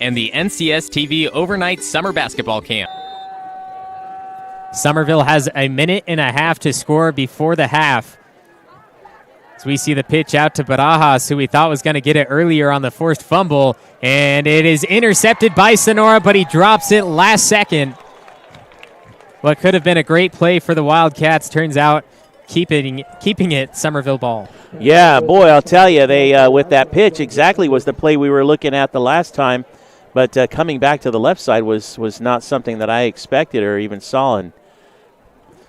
and the NCS TV Overnight Summer Basketball Camp. Summerville has a minute and a half to score before the half. As we see the pitch out to Barajas, who we thought was going to get it earlier on the forced fumble, and it is intercepted by Sonora, but he drops it last second. What could have been a great play for the Wildcats turns out keeping it Summerville ball. Yeah, boy, I'll tell you, they with that pitch exactly was the play we were looking at the last time, but coming back to the left side was not something that I expected or even saw.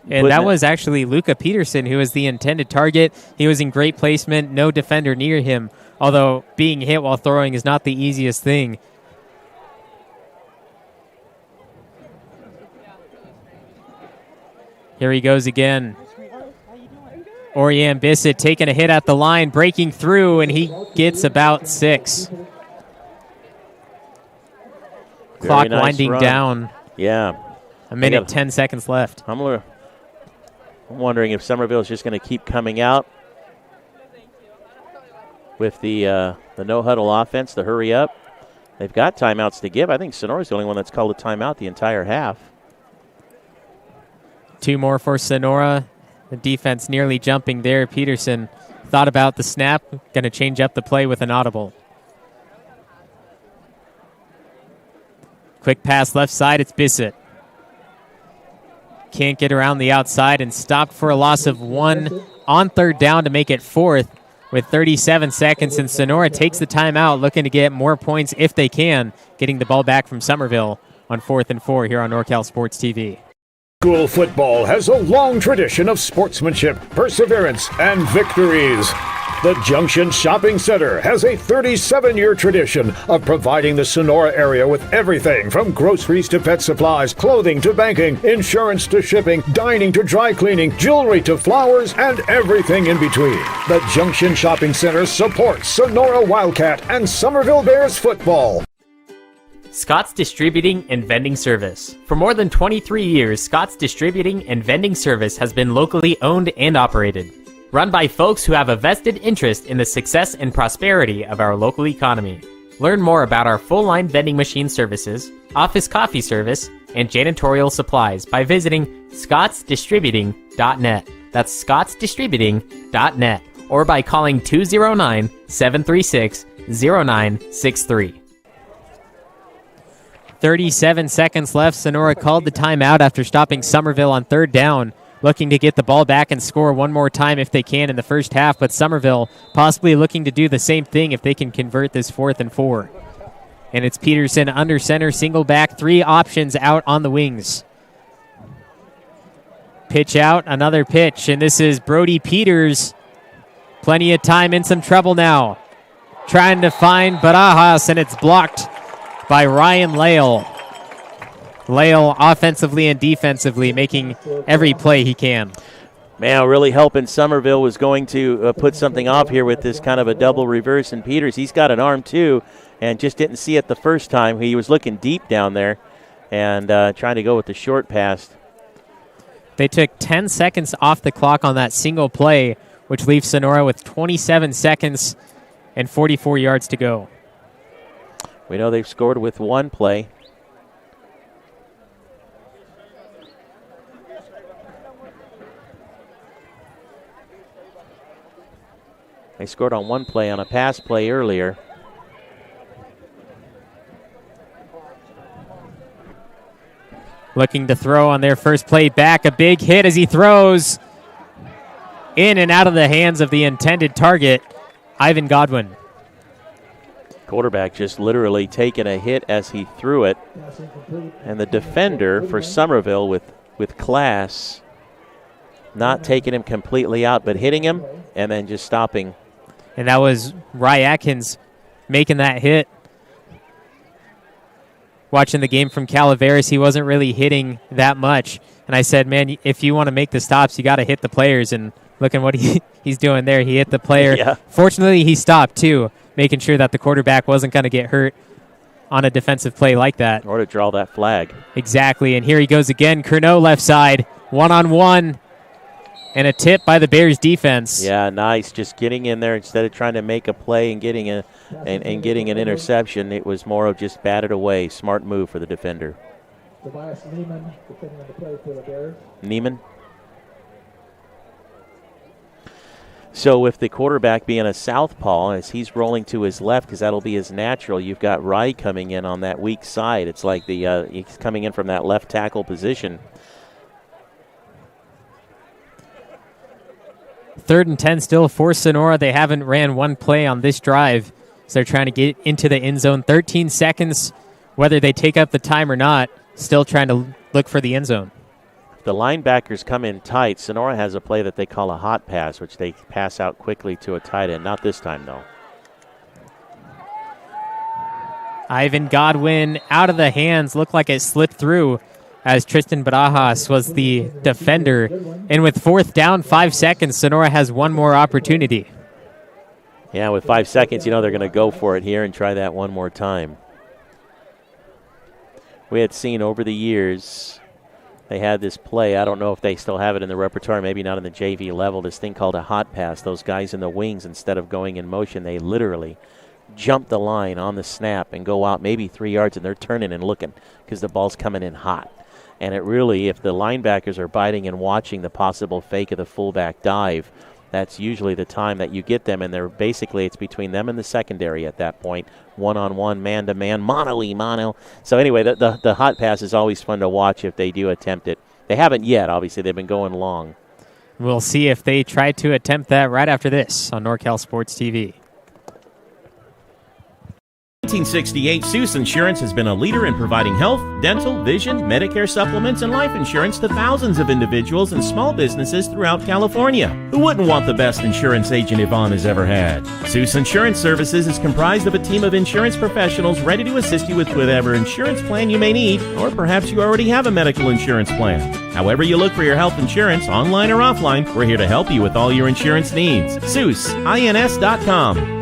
And that was actually Luca Peterson, who was the intended target. He was in great placement, no defender near him, although being hit while throwing is not the easiest thing. Here he goes again. Oriane Bissett taking a hit at the line, breaking through, and he gets about 6. Clock nice winding run. Down. Yeah. A minute, 10 seconds left. I'm wondering if Summerville is just going to keep coming out with the no-huddle offense, the hurry up. They've got timeouts to give. I think Sonora's the only one that's called a timeout the entire half. 2 more for Sonora. The defense nearly jumping there. Peterson thought about the snap, going to change up the play with an audible. Quick pass left side, it's Bissett. Can't get around the outside and stopped for a loss of 1 on third down to make it 4th with 37 seconds. And Sonora takes the timeout, looking to get more points if they can, getting the ball back from Summerville on 4th and 4 here on NorCal Sports TV. School football has a long tradition of sportsmanship, perseverance, and victories. The Junction Shopping Center has a 37-year tradition of providing the Sonora area with everything from groceries to pet supplies, clothing to banking, insurance to shipping, dining to dry cleaning, jewelry to flowers, and everything in between. The Junction Shopping Center supports Sonora Wildcat and Summerville Bears football. Scott's Distributing and Vending Service. For more than 23 years, Scott's Distributing and Vending Service has been locally owned and operated. Run by folks who have a vested interest in the success and prosperity of our local economy. Learn more about our full-line vending machine services, office coffee service, and janitorial supplies by visiting scottsdistributing.net. That's scottsdistributing.net. Or by calling 209-736-0963. 37 seconds left. Sonora called the timeout after stopping Summerville on third down, looking to get the ball back and score one more time if they can in the first half, but Summerville possibly looking to do the same thing if they can convert this 4th and 4. And it's Peterson under center, single back, 3 options out on the wings. Pitch out, another pitch, and this is Brody Peters. Plenty of time, in some trouble now. Trying to find Barajas, and it's blocked by Ryan Lale. Lale offensively and defensively making every play he can. Man, really helping Summerville was going to put something off here with this kind of a double reverse. And Peters, he's got an arm too, and just didn't see it the first time. He was looking deep down there and trying to go with the short pass. They took 10 seconds off the clock on that single play, which leaves Sonora with 27 seconds and 44 yards to go. We know they've scored with 1 play. They scored on 1 play on a pass play earlier. Looking to throw on their first play back. A big hit as he throws in and out of the hands of the intended target, Ivan Godwin. Quarterback just literally taking a hit as he threw it. And the defender for Summerville with class, not taking him completely out, but hitting him and then just stopping. And that was Rye Atkins making that hit. watching the game from Calaveras, he wasn't really hitting that much. And I said, man, if you want to make the stops, you got to hit the players. And look at what he's doing there. He hit the player. Yeah. Fortunately, he stopped, too, making sure that the quarterback wasn't going to get hurt on a defensive play like that. Or to draw that flag. Exactly. And here he goes again. Curnow left side, one-on-one. And a tip by the Bears defense. Yeah, nice. Just getting in there instead of trying to make a play and getting getting an interception. It was more of just batted away. Smart move for the defender. Tobias Neiman defending on the play for the Bears. Neiman. So with the quarterback being a southpaw, as he's rolling to his left, because that'll be his natural, you've got Rye coming in on that weak side. It's like he's coming in from that left tackle position. 3rd and 10 still for Sonora. They haven't ran one play on this drive, so they're trying to get into the end zone. 13 seconds, whether they take up the time or not, still trying to look for the end zone. The linebackers come in tight. Sonora has a play that they call a hot pass, which they pass out quickly to a tight end. Not this time, though. Ivan Godwin out of the hands. Looked like it slipped through as Tristan Barajas was the defender. And with 4th down, 5 seconds, Sonora has one more opportunity. Yeah, with 5 seconds, they're going to go for it here and try that one more time. We had seen over the years, they had this play. I don't know if they still have it in the repertoire, maybe not in the JV level, this thing called a hot pass. Those guys in the wings, instead of going in motion, they literally jump the line on the snap and go out maybe 3 yards, and they're turning and looking because the ball's coming in hot. And it really, if the linebackers are biting and watching the possible fake of the fullback dive, that's usually the time that you get them, and they're basically, it's between them and the secondary at that point, one-on-one, man-to-man, mano-y-mano. So anyway, the hot pass is always fun to watch if they do attempt it. They haven't yet, obviously. They've been going long. We'll see if they try to attempt that right after this on NorCal Sports TV. 1968, Suess Insurance has been a leader in providing health, dental, vision, Medicare supplements, and life insurance to thousands of individuals and small businesses throughout California. Who wouldn't want the best insurance agent Yvonne has ever had? Suess Insurance Services is comprised of a team of insurance professionals ready to assist you with whatever insurance plan you may need, or perhaps you already have a medical insurance plan. However you look for your health insurance, online or offline, we're here to help you with all your insurance needs. SuessINS.com.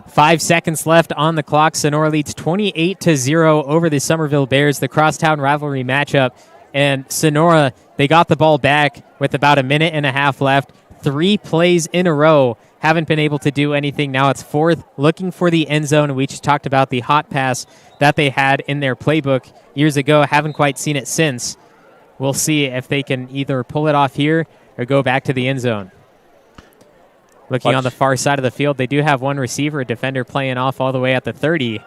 5 seconds left on the clock. Sonora leads 28-0 over the Summerville Bears, the crosstown rivalry matchup. And Sonora, they got the ball back with about a minute and a half left. 3 plays in a row. Haven't been able to do anything. Now it's 4th, looking for the end zone. We just talked about the hot pass that they had in their playbook years ago. Haven't quite seen it since. We'll see if they can either pull it off here or go back to the end zone. Looking on the far side of the field, they do have one receiver, a defender playing off all the way at the 30.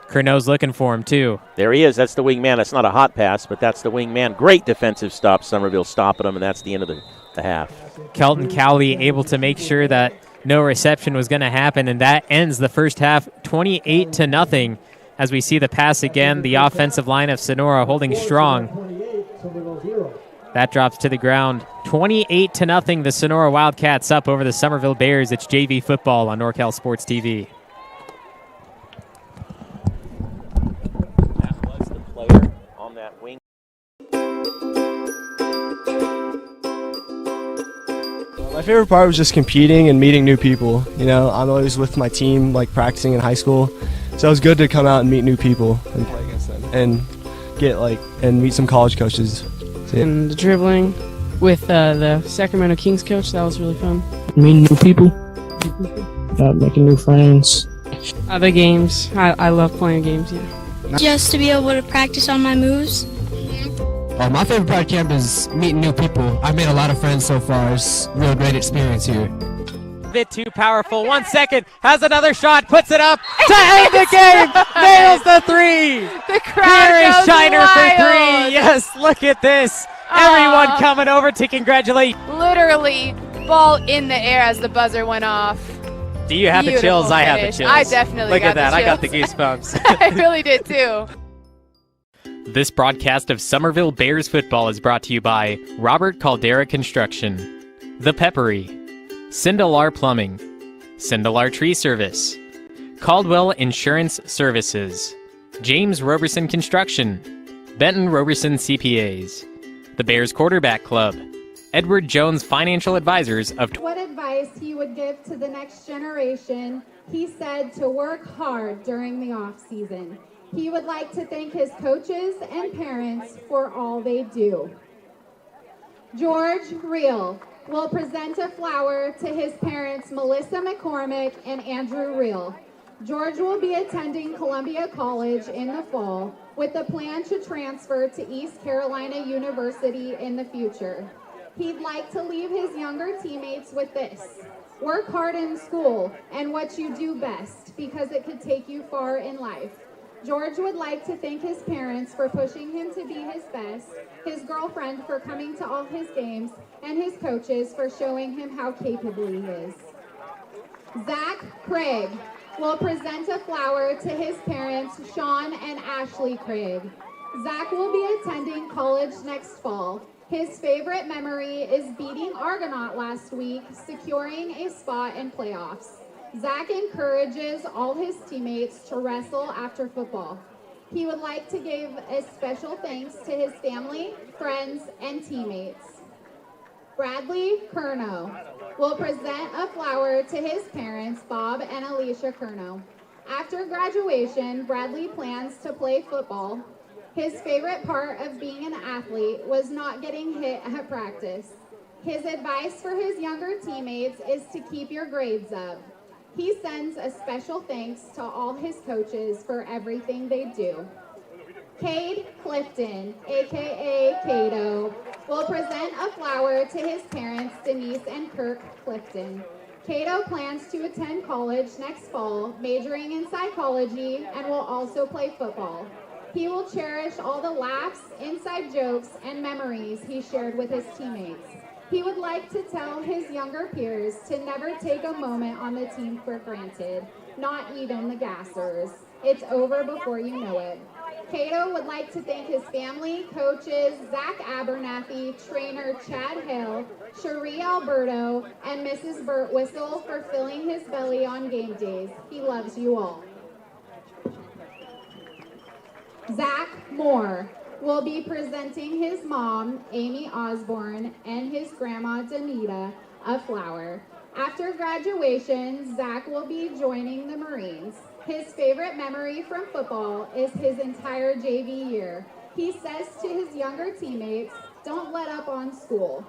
Curnow's looking for him, too. There he is. That's the wingman. That's not a hot pass, but that's the wingman. Great defensive stop. Summerville stopping him, and that's the end of the half. Kelton Cowley able to make sure that no reception was going to happen, and that ends the first half 28-0 as we see the pass again. The offensive line of Sonora holding strong. That drops to the ground. 28-0, the Sonora Wildcats up over the Summerville Bears. It's JV football on NorCal Sports TV. That was the player on that wing. My favorite part was just competing and meeting new people. I'm always with my team, like practicing in high school. So it was good to come out and meet new people and play against them and and meet some college coaches. And the dribbling with the Sacramento Kings coach, that was really fun. Meeting new people, making new friends. The games, I love playing games, yeah. Just to be able to practice on my moves. My favorite part of camp is meeting new people. I've made a lot of friends so far. It's a real great experience here. Bit too powerful. 1 second, has another shot, puts it up to end the game. Nails the 3. The crowd Here is goes Shiner wild. for 3. Yes, look at this. Everyone coming over to congratulate. Literally, ball in the air as the buzzer went off. Do you have the chills? I have the chills. I definitely look got at that. the I got the chills. goosebumps. I really did too. This broadcast of Summerville Bears football is brought to you by Robert Caldera Construction, The Peppery, Sindelar Plumbing, Sindelar Tree Service, Caldwell Insurance Services, James Roberson Construction, Benton Roberson CPAs, the Bears Quarterback Club, Edward Jones Financial Advisors of What advice he would give to the next generation, he said to work hard during the off season. He would like to thank his coaches and parents for all they do. George Reel will present a flower to his parents, Melissa McCormick and Andrew Reel. George will be attending Columbia College in the fall with a plan to transfer to East Carolina University in the future. He'd like to leave his younger teammates with this: work hard in school and what you do best, because it could take you far in life. George would like to thank his parents for pushing him to be his best, his girlfriend for coming to all his games, and his coaches for showing him how capable he is. Zach Craig will present a flower to his parents, Sean and Ashley Craig. Zach will be attending college next fall. His favorite memory is beating Argonaut last week, securing a spot in playoffs. Zach encourages all his teammates to wrestle after football. He would like to give a special thanks to his family, friends, and teammates. Bradley Curnow will present a flower to his parents, Bob and Alicia Curnow. After graduation, Bradley plans to play football. His favorite part of being an athlete was not getting hit at practice. His advice for his younger teammates is to keep your grades up. He sends a special thanks to all his coaches for everything they do. Cade Clifton, aka Cato, will present a flower to his parents, Denise and Kirk Clifton. Cato plans to attend college next fall, majoring in psychology, and will also play football. He will cherish all the laughs, inside jokes, and memories he shared with his teammates. He would like to tell his younger peers to never take a moment on the team for granted, not even the gassers. It's over before you know it. Cato would like to thank his family, coaches, Zach Abernathy, trainer Chad Hill, Cherie Alberto, and Mrs. Burt Whistle for filling his belly on game days. He loves you all. Zach Moore will be presenting his mom, Amy Osborne, and his grandma, Danita, a flower. After graduation, Zach will be joining the Marines. His favorite memory from football is his entire JV year. He says to his younger teammates, "Don't let up on school."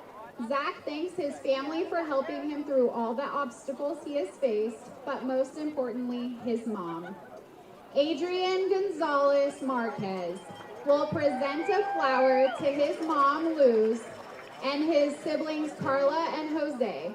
Zach thanks his family for helping him through all the obstacles he has faced, but most importantly, his mom. Adrian Gonzalez Marquez will present a flower to his mom, Luz, and his siblings, Carla and Jose.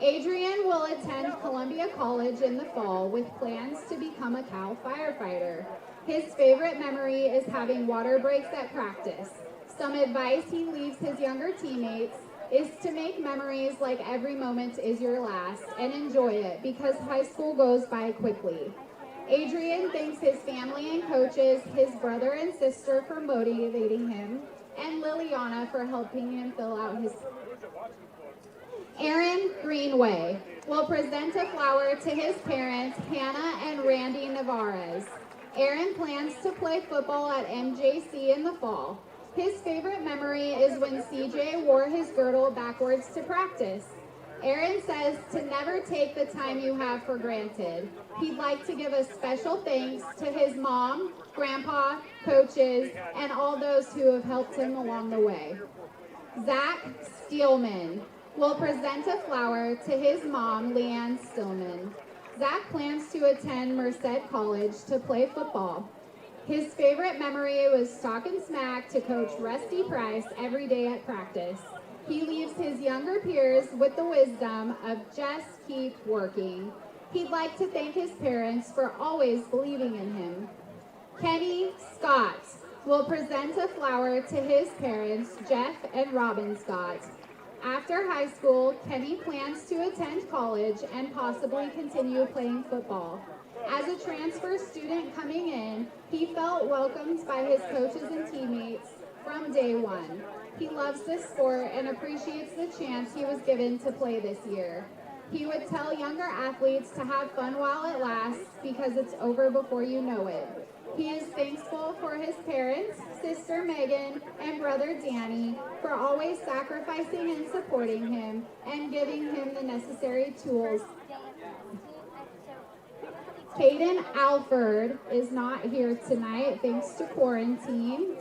Adrian will attend Columbia College in the fall with plans to become a Cal firefighter. His favorite memory is having water breaks at practice. Some advice he leaves his younger teammates is to make memories like every moment is your last and enjoy it, because high school goes by quickly. Adrian thanks his family and coaches, his brother and sister for motivating him, and Liliana for helping him fill out his... Aaron Greenway will present a flower to his parents, Hannah and Randy Navarez. Aaron plans to play football at MJC in the fall. His favorite memory is when CJ wore his girdle backwards to practice. Aaron says to never take the time you have for granted. He'd like to give a special thanks to his mom, grandpa, coaches, and all those who have helped him along the way. Zach Steelman will present a flower to his mom, Leanne Stillman. Zach plans to attend Merced College to play football. His favorite memory was talking smack to Coach Rusty Price every day at practice. He leaves his younger peers with the wisdom of just keep working. He'd like to thank his parents for always believing in him. Kenny Scott will present a flower to his parents, Jeff and Robin Scott. After high school, Kenny plans to attend college and possibly continue playing football. As a transfer student coming in, he felt welcomed by his coaches and teammates from day one. He loves this sport and appreciates the chance he was given to play this year. He would tell younger athletes to have fun while it lasts because it's over before you know it. He is thankful for his parents, sister Megan, and brother Danny for always sacrificing and supporting him and giving him the necessary tools. Caden Alford is not here tonight thanks to quarantine,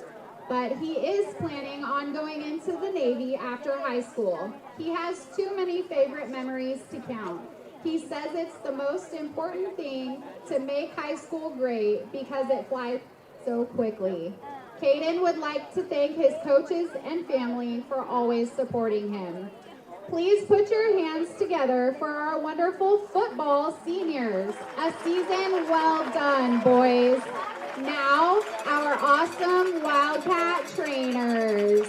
but he is planning on going into the Navy after high school. He has too many favorite memories to count. He says it's the most important thing to make high school great because it flies so quickly. Caden would like to thank his coaches and family for always supporting him. Please put your hands together for our wonderful football seniors. A season well done, boys. Now, our awesome Wildcat trainers.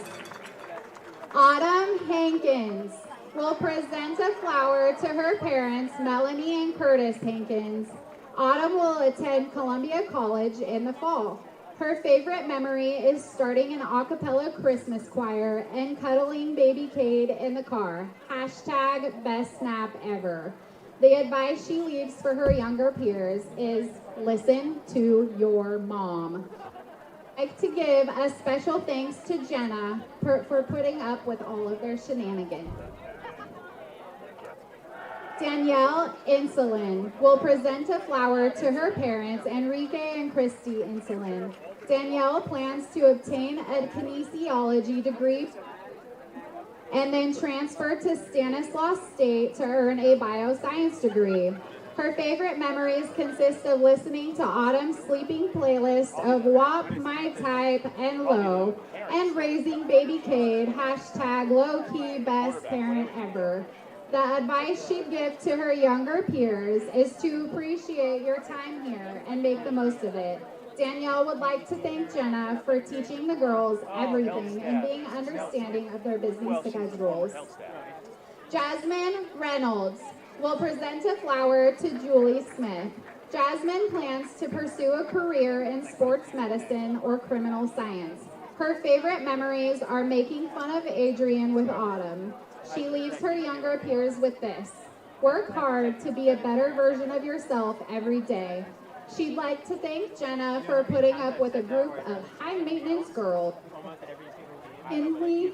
Autumn Hankins will present a flower to her parents, Melanie and Curtis Hankins. Autumn will attend Columbia College in the fall. Her favorite memory is starting an a cappella Christmas choir and cuddling baby Cade in the car. Hashtag best snap ever. The advice she leaves for her younger peers is listen to your mom. I'd like to give a special thanks to Jenna for putting up with all of their shenanigans. Danielle Insulin will present a flower to her parents, Enrique and Christy Insulin. Danielle plans to obtain a kinesiology degree and then transfer to Stanislaus State to earn a bioscience degree. Her favorite memories consist of listening to Autumn's sleeping playlist of WAP, My Type, and Low, and raising baby Cade, hashtag low-key best parent ever. The advice she'd give to her younger peers is to appreciate your time here and make the most of it. Danielle would like to thank Jenna for teaching the girls everything and being understanding of their business schedules. Jasmine Reynolds will present a flower to Julie Smith. Jasmine plans to pursue a career in sports medicine or criminal science. Her favorite memories are making fun of Adrian with Autumn. She leaves her younger peers with this: work hard to be a better version of yourself every day. She'd like to thank Jenna for putting up with a group of high-maintenance girls. McKinley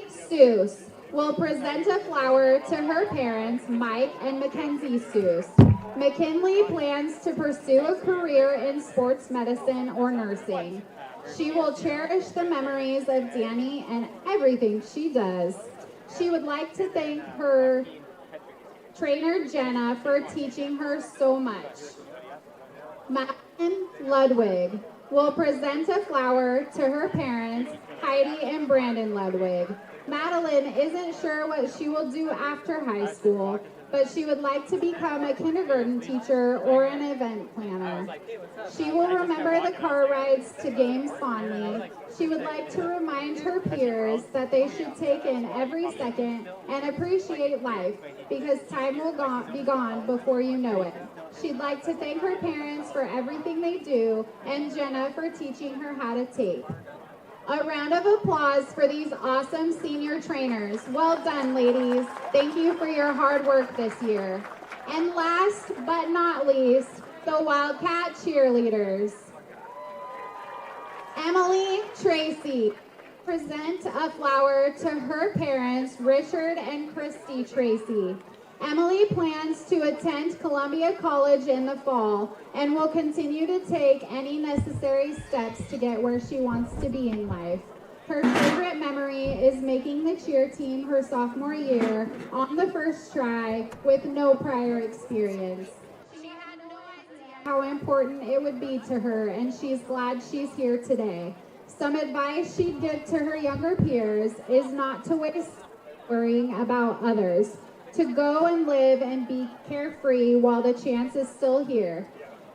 Seuss will present a flower to her parents, Mike and Mackenzie Seuss. McKinley plans to pursue a career in sports medicine or nursing. She will cherish the memories of Danny and everything she does. She would like to thank her trainer Jenna for teaching her so much. Madeline Ludwig will present a flower to her parents, Heidi and Brandon Ludwig. Madeline isn't sure what she will do after high school, but she would like to become a kindergarten teacher or an event planner. She will remember the car rides to games fondly. She would like to remind her peers that they should take in every second and appreciate life because time will be gone before you know it. She'd like to thank her parents for everything they do and Jenna for teaching her how to tape. A round of applause for these awesome senior trainers. Well done, ladies. Thank you for your hard work this year. And last but not least, the Wildcat cheerleaders. Emily Tracy present a flower to her parents, Richard and Christy Tracy. Emily plans to attend Columbia College in the fall and will continue to take any necessary steps to get where she wants to be in life. Her favorite memory is making the cheer team her sophomore year on the first try with no prior experience. She had no idea how important it would be to her, and she's glad she's here today. Some advice she'd give to her younger peers is not to waste worrying about others, to go and live and be carefree while the chance is still here.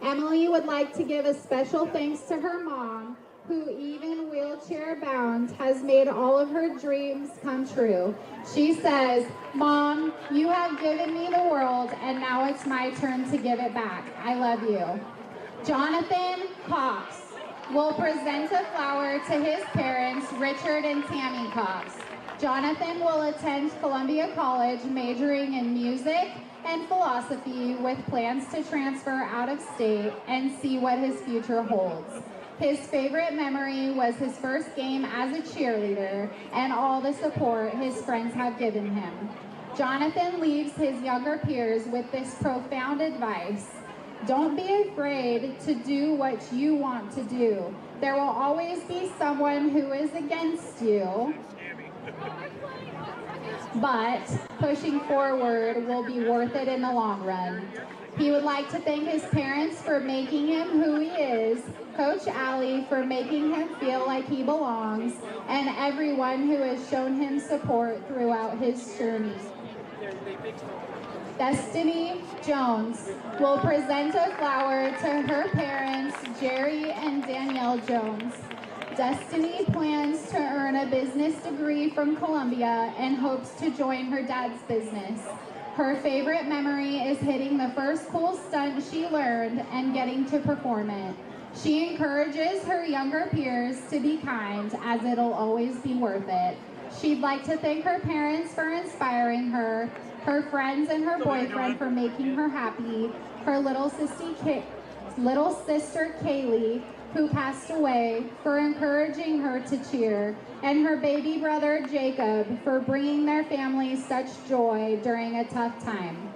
Emily would like to give a special thanks to her mom, who even wheelchair bound has made all of her dreams come true. She says, "Mom, you have given me the world and now it's my turn to give it back. I love you." Jonathan Cox will present a flower to his parents, Richard and Tammy Cox. Jonathan will attend Columbia College majoring in music and philosophy with plans to transfer out of state and see what his future holds. His favorite memory was his first game as a cheerleader and all the support his friends have given him. Jonathan leaves his younger peers with this profound advice. Don't be afraid to do what you want to do. There will always be someone who is against you, but pushing forward will be worth it in the long run. He would like to thank his parents for making him who he is, Coach Allie for making him feel like he belongs, and everyone who has shown him support throughout his journey. Destiny Jones will present a flower to her parents, Jerry and Danielle Jones. Destiny plans to earn a business degree from Columbia and hopes to join her dad's business. Her favorite memory is hitting the first cool stunt she learned and getting to perform it. She encourages her younger peers to be kind, as it'll always be worth it. She'd like to thank her parents for inspiring her, her friends and her boyfriend for making her happy, her little sister Kaylee, who passed away, for encouraging her to cheer, and her baby brother Jacob for bringing their family such joy during a tough time.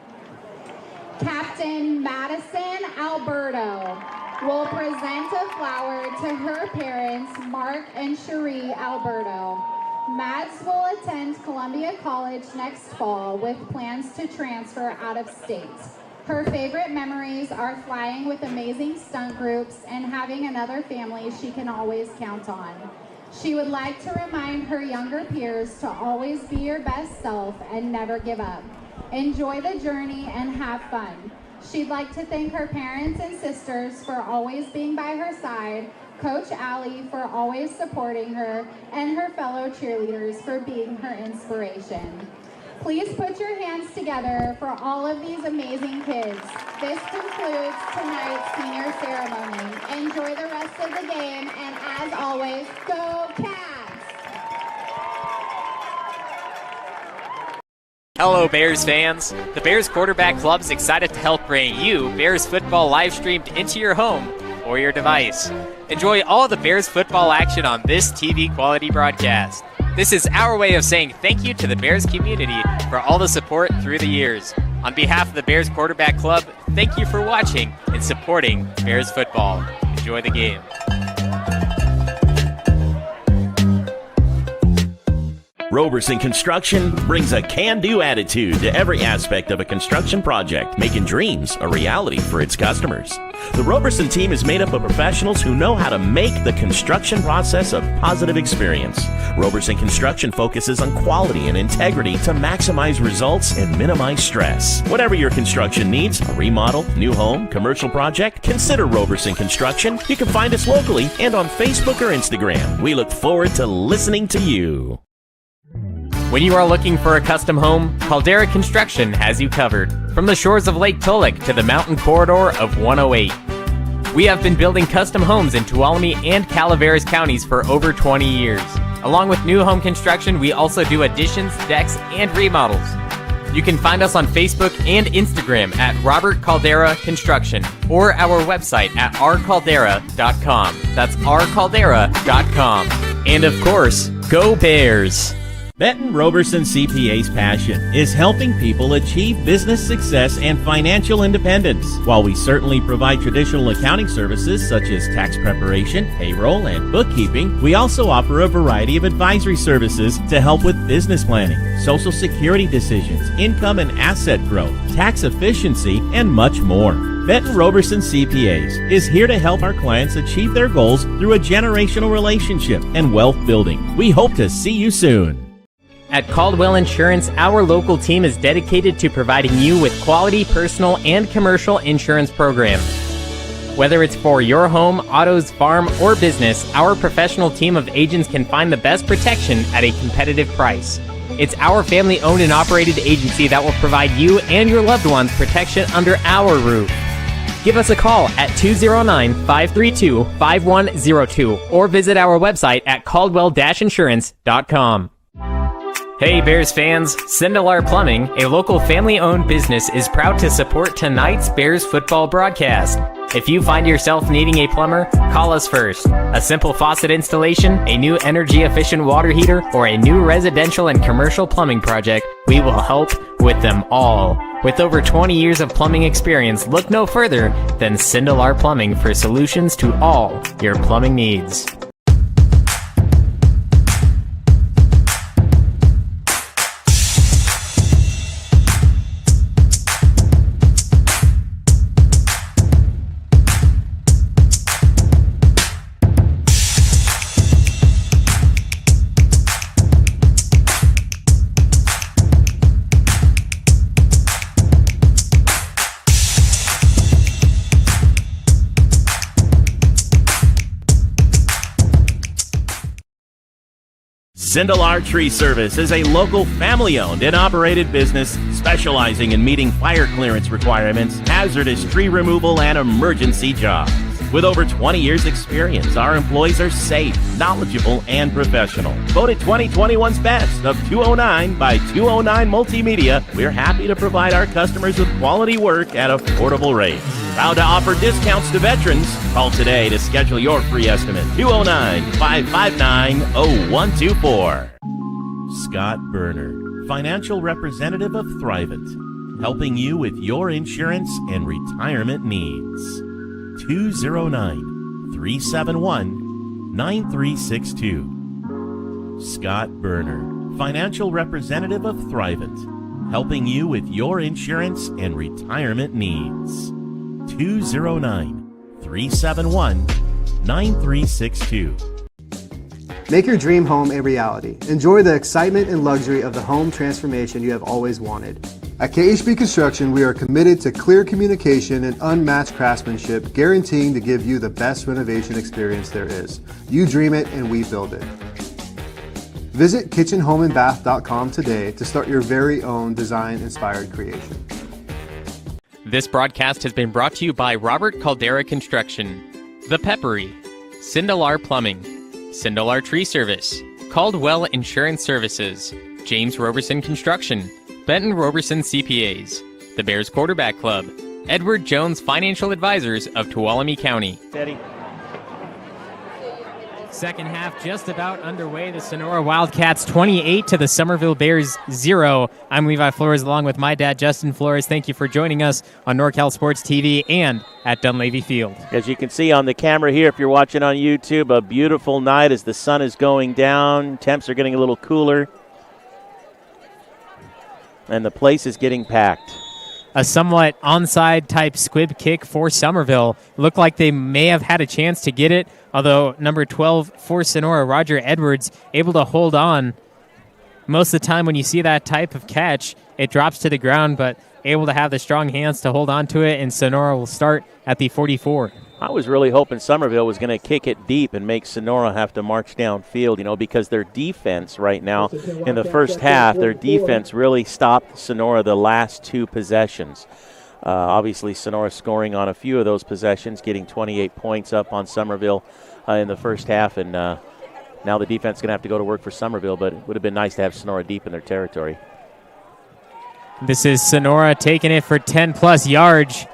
Captain Madison Alberto will present a flower to her parents, Mark and Cherie Alberto. Mads will attend Columbia College next fall with plans to transfer out of state. Her favorite memories are flying with amazing stunt groups and having another family she can always count on. She would like to remind her younger peers to always be your best self and never give up. Enjoy the journey and have fun. She'd like to thank her parents and sisters for always being by her side, Coach Allie for always supporting her, and her fellow cheerleaders for being her inspiration. Please put your hands together for all of these amazing kids. This concludes tonight's senior ceremony. Enjoy the rest of the game, and as always, go Cats! Hello, Bears fans. The Bears Quarterback Club is excited to help bring you Bears football live streamed into your home or your device. Enjoy all the Bears football action on this TV quality broadcast. This is our way of saying thank you to the Bears community for all the support through the years. On behalf of the Bears Quarterback Club, thank you for watching and supporting Bears football. Enjoy the game. Roberson Construction brings a can-do attitude to every aspect of a construction project, making dreams a reality for its customers. The Roberson team is made up of professionals who know how to make the construction process a positive experience. Roberson Construction focuses on quality and integrity to maximize results and minimize stress. Whatever your construction needs, a remodel, new home, commercial project, consider Roberson Construction. You can find us locally and on Facebook or Instagram. We look forward to listening to you. When you are looking for a custom home, Caldera Construction has you covered. From the shores of Lake Tulloch to the mountain corridor of 108. We have been building custom homes in Tuolumne and Calaveras counties for over 20 years. Along with new home construction, we also do additions, decks, and remodels. You can find us on Facebook and Instagram at Robert Caldera Construction or our website at rcaldera.com. That's rcaldera.com. And of course, go Bears! Benton Roberson CPA's passion is helping people achieve business success and financial independence. While we certainly provide traditional accounting services such as tax preparation, payroll, and bookkeeping, we also offer a variety of advisory services to help with business planning, social security decisions, income and asset growth, tax efficiency, and much more. Benton Roberson CPAs is here to help our clients achieve their goals through a generational relationship and wealth building. We hope to see you soon. At Caldwell Insurance, our local team is dedicated to providing you with quality personal and commercial insurance programs. Whether it's for your home, autos, farm, or business, our professional team of agents can find the best protection at a competitive price. It's our family-owned and operated agency that will provide you and your loved ones protection under our roof. Give us a call at 209-532-5102 or visit our website at caldwell-insurance.com. Hey Bears fans, Sindelar Plumbing, a local family-owned business, is proud to support tonight's Bears football broadcast. If you find yourself needing a plumber, call us first. A simple faucet installation, a new energy-efficient water heater, or a new residential and commercial plumbing project, we will help with them all. With over 20 years of plumbing experience, look no further than Sindelar Plumbing for solutions to all your plumbing needs. Sindelar Tree Service is a local family-owned and operated business specializing in meeting fire clearance requirements, hazardous tree removal, and emergency jobs. With over 20 years' experience, our employees are safe, knowledgeable, and professional. Voted 2021's Best of 209 by 209 Multimedia, we're happy to provide our customers with quality work at affordable rates. Proud to offer discounts to veterans. Call today to schedule your free estimate. 209-559-0124. Scott Berner, financial representative of Thrivent, helping you with your insurance and retirement needs. 209-371-9362. Scott Berner, financial representative of Thrivent, helping you with your insurance and retirement needs. 209-371-9362. Make your dream home a reality. Enjoy the excitement and luxury of the home transformation you have always wanted. At KHB Construction, we are committed to clear communication and unmatched craftsmanship, guaranteeing to give you the best renovation experience there is. You dream it and we build it. Visit kitchenhomeandbath.com today to start your very own design-inspired creation. This broadcast has been brought to you by Robert Caldera Construction, The Peppery, Sindelar Plumbing, Sindelar Tree Service, Caldwell Insurance Services, James Roberson Construction, Benton Roberson CPAs, the Bears Quarterback Club, Edward Jones Financial Advisors of Tuolumne County. Teddy. Second half just about underway. The Sonora Wildcats 28 to the Summerville Bears 0. I'm Levi Flores along with my dad, Justin Flores. Thank you for joining us on NorCal Sports TV and at Dunleavy Field. As you can see on the camera here, if you're watching on YouTube, a beautiful night as the sun is going down. Temps are getting a little cooler. And the place is getting packed. A somewhat onside type squib kick for Summerville. Looked like they may have had a chance to get it, although number 12 for Sonora, Roger Edwards, able to hold on. Most of the time when you see that type of catch, it drops to the ground, but able to have the strong hands to hold on to it, and Sonora will start at the 44. I was really hoping Summerville was going to kick it deep and make Sonora have to march downfield, because their defense right now in the first half, their defense really stopped Sonora the last two possessions. Obviously, Sonora scoring on a few of those possessions, getting 28 points up on Summerville in the first half, and now the defense is going to have to go to work for Summerville, but it would have been nice to have Sonora deep in their territory. This is Sonora taking it for 10-plus yards.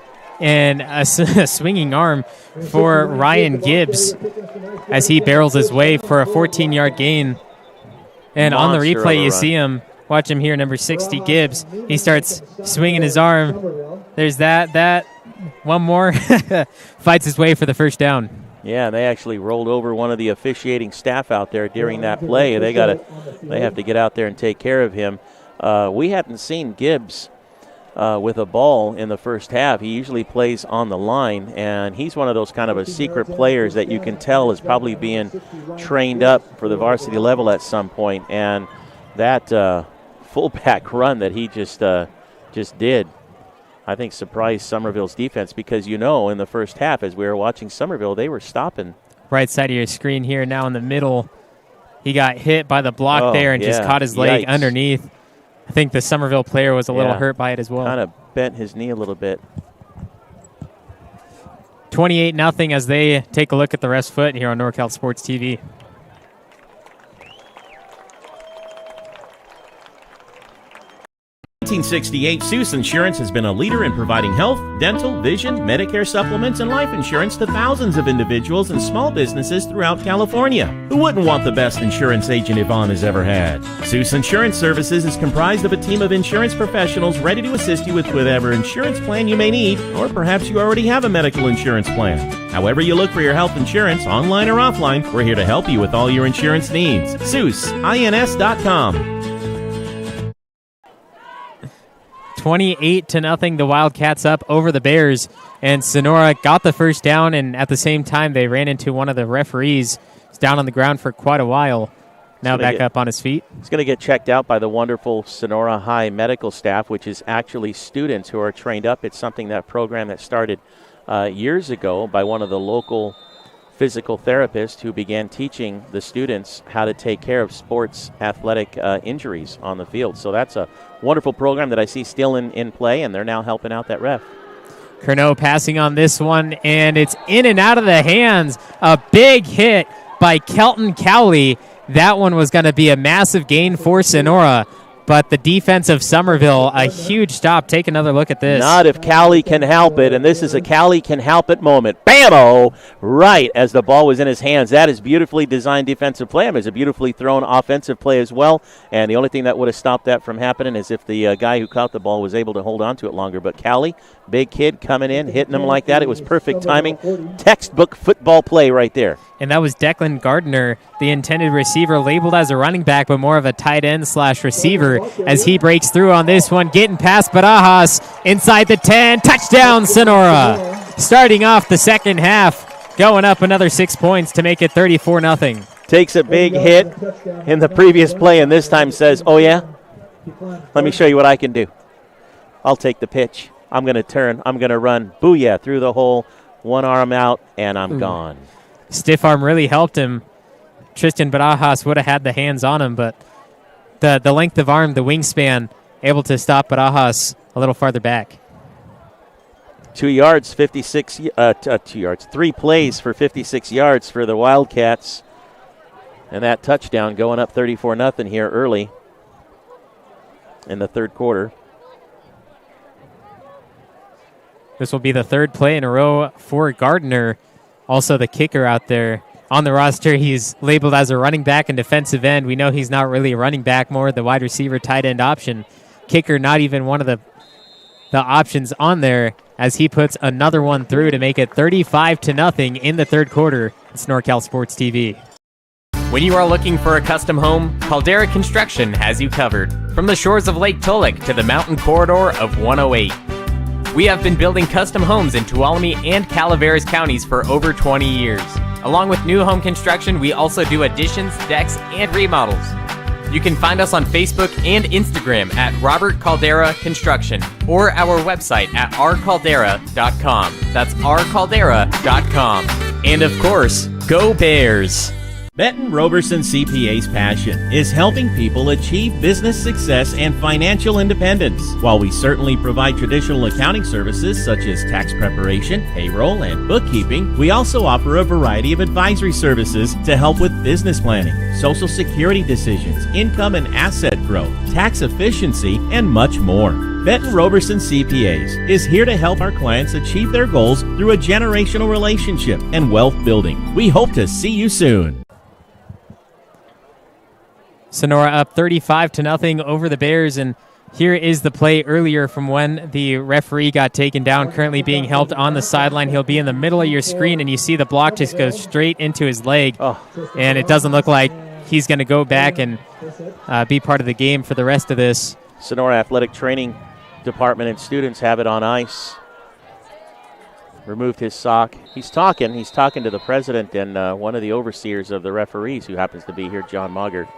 And a swinging arm for Ryan Gibbs as he barrels his way for a 14-yard gain. And on the replay, you see him. Watch him here, number 60, Gibbs. He starts swinging his arm. There's that. One more. Fights his way for the first down. Yeah, they actually rolled over one of the officiating staff out there during that play. They have to get out there and take care of him. We hadn't seen Gibbs with a ball in the first half. He usually plays on the line, and he's one of those kind of a secret players that you can tell is probably being trained up for the varsity level at some point. And that fullback run that he just did, I think surprised Summerville's defense, because in the first half as we were watching Summerville, they were stopping. Right side of your screen here now in the middle. He got hit by the block there and just caught his leg underneath. I think the Summerville player was a little hurt by it as well. Kind of bent his knee a little bit. 28-0 as they take a look at the rest foot here on NorCal Sports TV. 1968, Suess Insurance has been a leader in providing health, dental, vision, Medicare supplements, and life insurance to thousands of individuals and small businesses throughout California. Who wouldn't want the best insurance agent Yvonne has ever had? Suess Insurance Services is comprised of a team of insurance professionals ready to assist you with whatever insurance plan you may need, or perhaps you already have a medical insurance plan. However you look for your health insurance, online or offline, we're here to help you with all your insurance needs. SuessINS.com. 28-0, the Wildcats up over the Bears, and Sonora got the first down, and at the same time they ran into one of the referees. He's down on the ground for quite a while. Now back up on his feet. He's going to get checked out by the wonderful Sonora High medical staff, which is actually students who are trained up. It's that program that started years ago by one of the local physical therapists who began teaching the students how to take care of sports athletic injuries on the field. So that's a wonderful program that I see still in play, and they're now helping out that ref. Curnow passing on this one, and it's in and out of the hands. A big hit by Kelton Cowley. That one was going to be a massive gain for Sonora, but the defense of Summerville, a huge stop. Take another look at this. Not if Cowley can help it, and this is a Cowley can help it moment. Bam-o! Right as the ball was in his hands. That is beautifully designed defensive play. I mean, it's a beautifully thrown offensive play as well, and the only thing that would have stopped that from happening is if the guy who caught the ball was able to hold on to it longer. But Cowley, big kid coming in, hitting him like that. It was perfect timing. Textbook football play right there. And that was Declan Gardner, the intended receiver, labeled as a running back, but more of a tight end / receiver as he breaks through on this one, getting past Barajas inside the 10. Touchdown, Sonora. Starting off the second half, going up another 6 points to make it 34-0. Takes a big hit in the previous play, and this time says, oh, yeah? Let me show you what I can do. I'll take the pitch. I'm going to turn. I'm going to run. Booyah, through the hole, one arm out, and I'm gone. Stiff arm really helped him. Tristan Barajas would have had the hands on him, but the length of arm, the wingspan, able to stop Barajas a little farther back. 2 yards, 56. 2 yards. 3 plays for 56 yards for the Wildcats, and that touchdown going up 34-0 here early in the third quarter. This will be the third play in a row for Gardner. Also the kicker out there on the roster. He's labeled as a running back and defensive end. We know he's not really a running back, more the wide receiver tight end option. Kicker not even one of the options on there as he puts another one through to make it 35-0 in the third quarter. It's NorCal Sports TV. When you are looking for a custom home, Caldera Construction has you covered. From the shores of Lake Tulloch to the mountain corridor of 108. We have been building custom homes in Tuolumne and Calaveras counties for over 20 years. Along with new home construction, we also do additions, decks, and remodels. You can find us on Facebook and Instagram at Robert Caldera Construction or our website at rcaldera.com. That's rcaldera.com. And of course, go Bears! Benton Roberson CPA's passion is helping people achieve business success and financial independence. While we certainly provide traditional accounting services such as tax preparation, payroll, and bookkeeping, we also offer a variety of advisory services to help with business planning, social security decisions, income and asset growth, tax efficiency, and much more. Benton Roberson CPAs is here to help our clients achieve their goals through a generational relationship and wealth building. We hope to see you soon. Sonora up 35-0 over the Bears, and here is the play earlier from when the referee got taken down, currently being helped on the sideline. He'll be in the middle of your screen, and you see the block just go straight into his leg, and it doesn't look like he's going to go back and be part of the game for the rest of this. Sonora Athletic Training Department and students have it on ice. Removed his sock. He's talking to the president and one of the overseers of the referees, who happens to be here, John Maugert.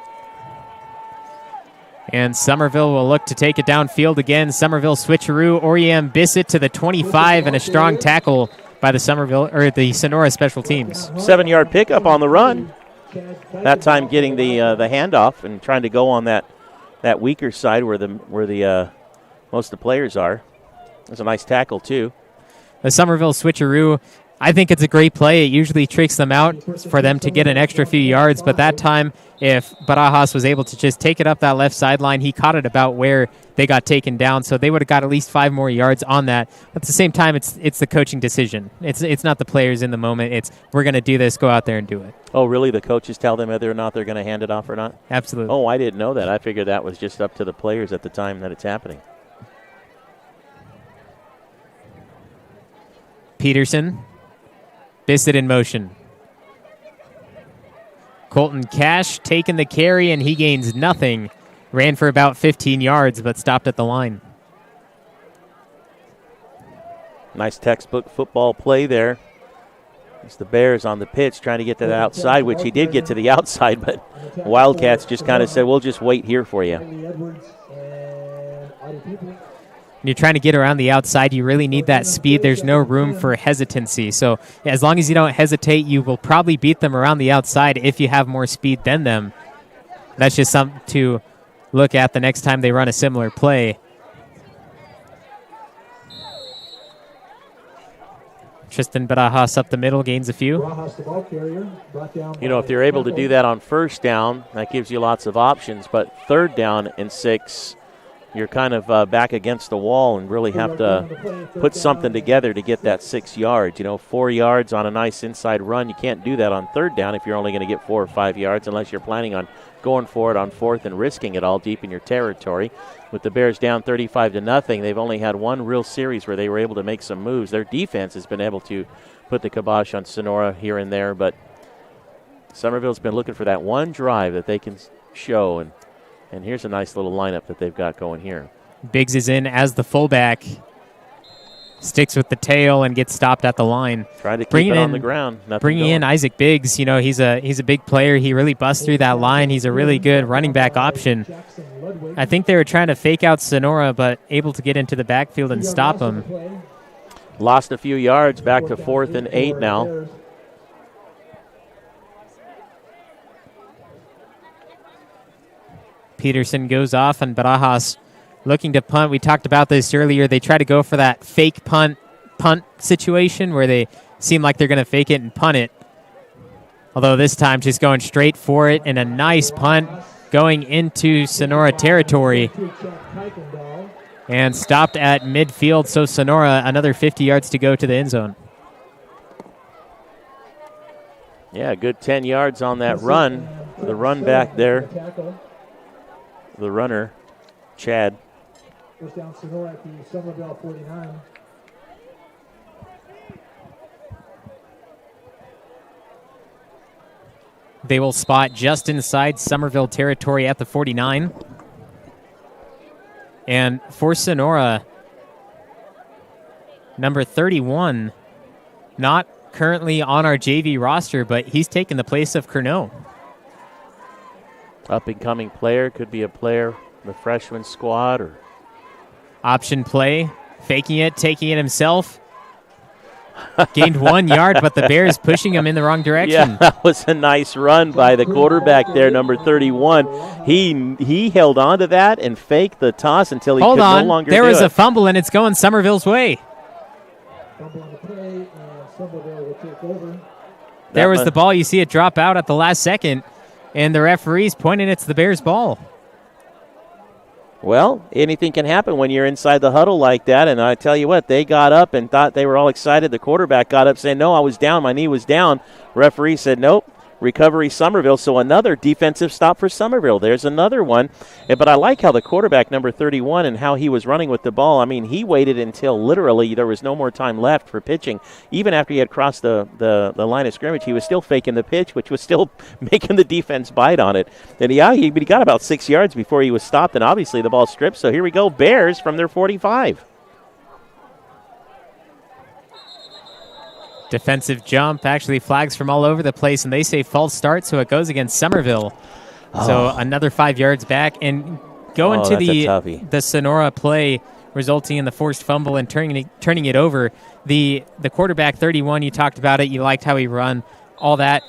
And Summerville will look to take it downfield again. Summerville switcheroo. Oriam Bissett to the 25, and a strong tackle by the Sonora special teams. 7-yard pickup on the run. That time getting the handoff and trying to go on that weaker side where the most of the players are. It was a nice tackle too. The Summerville switcheroo I think it's a great play. It usually tricks them out for them to get an extra few yards, but that time, if Barajas was able to just take it up that left sideline, he caught it about where they got taken down, so they would have got at least 5 more yards on that. At the same time, it's the coaching decision. It's not the players in the moment. It's we're going to do this, go out there and do it. Oh, really? The coaches tell them whether or not they're going to hand it off or not? Absolutely. Oh, I didn't know that. I figured that was just up to the players at the time that it's happening. Peterson. Bissett in motion. Colton Cash taking the carry, and he gains nothing. Ran for about 15 yards, but stopped at the line. Nice textbook football play there. It's the Bears on the pitch trying to get to the outside, which he did get to the outside, but Wildcats just kind of said, we'll just wait here for you. When you're trying to get around the outside, you really need that speed. There's no room for hesitancy. So as long as you don't hesitate, you will probably beat them around the outside if you have more speed than them. That's just something to look at the next time they run a similar play. Tristan Barajas up the middle, gains a few. You know, if you're able to do that on first down, that gives you lots of options. But third down and 6, you're kind of back against the wall and really have to put something together to get that 6 yards. You know, 4 yards on a nice inside run. You can't do that on third down if you're only going to get 4 or 5 yards unless you're planning on going for it on fourth and risking it all deep in your territory. With the Bears down 35-0, they've only had one real series where they were able to make some moves. Their defense has been able to put the kibosh on Sonora here and there, but Summerville's been looking for that one drive that they can show, and here's a nice little lineup that they've got going here. Biggs is in as the fullback. Sticks with the tail and gets stopped at the line. Trying to keep it on the ground. Bringing in Isaac Biggs. You know, he's a big player. He really busts through that line. He's a really good running back option. I think they were trying to fake out Sonora, but able to get into the backfield and stop him. Lost a few yards, back to 4th and 8 now. Peterson goes off, and Barajas looking to punt. We talked about this earlier. They try to go for that fake punt situation where they seem like they're going to fake it and punt it. Although this time just going straight for it, and a nice punt going into Sonora territory. And stopped at midfield, so Sonora another 50 yards to go to the end zone. Yeah, good 10 yards on that run. The run back there. The runner, Chad. First down Sonora at the Summerville 49. They will spot just inside Summerville territory at the 49. And for Sonora, number 31, not currently on our JV roster, but he's taken the place of Curnow. Up-and-coming player, could be a player in the freshman squad or option play, faking it, taking it himself. Gained 1 yard, but the Bears pushing him in the wrong direction. Yeah, that was a nice run by the quarterback there, number 31. He held on to that and faked the toss until he could no longer do it. There was a fumble, and it's going Summerville's way. There was the ball. You see it drop out at the last second, and the referee's pointing it's the Bears' ball. Well, anything can happen when you're inside the huddle like that, and I tell you what, they got up and thought they were all excited. The quarterback got up saying, no, I was down, my knee was down. Referee said, nope, recovery Summerville, so another defensive stop for Summerville. There's another one, but I like how the quarterback, number 31, and how he was running with the ball. I mean, he waited until literally there was no more time left for pitching. Even after he had crossed the line of scrimmage, he was still faking the pitch, which was still making the defense bite on it. And he got about 6 yards before he was stopped, and obviously the ball stripped. So here we go, Bears from their 45. Defensive jump, actually flags from all over the place, and they say false start, so it goes against Summerville. So another 5 yards back, and going to the Sonora play, resulting in the forced fumble and turning it over. The quarterback, 31, you talked about it, you liked how he run, all that.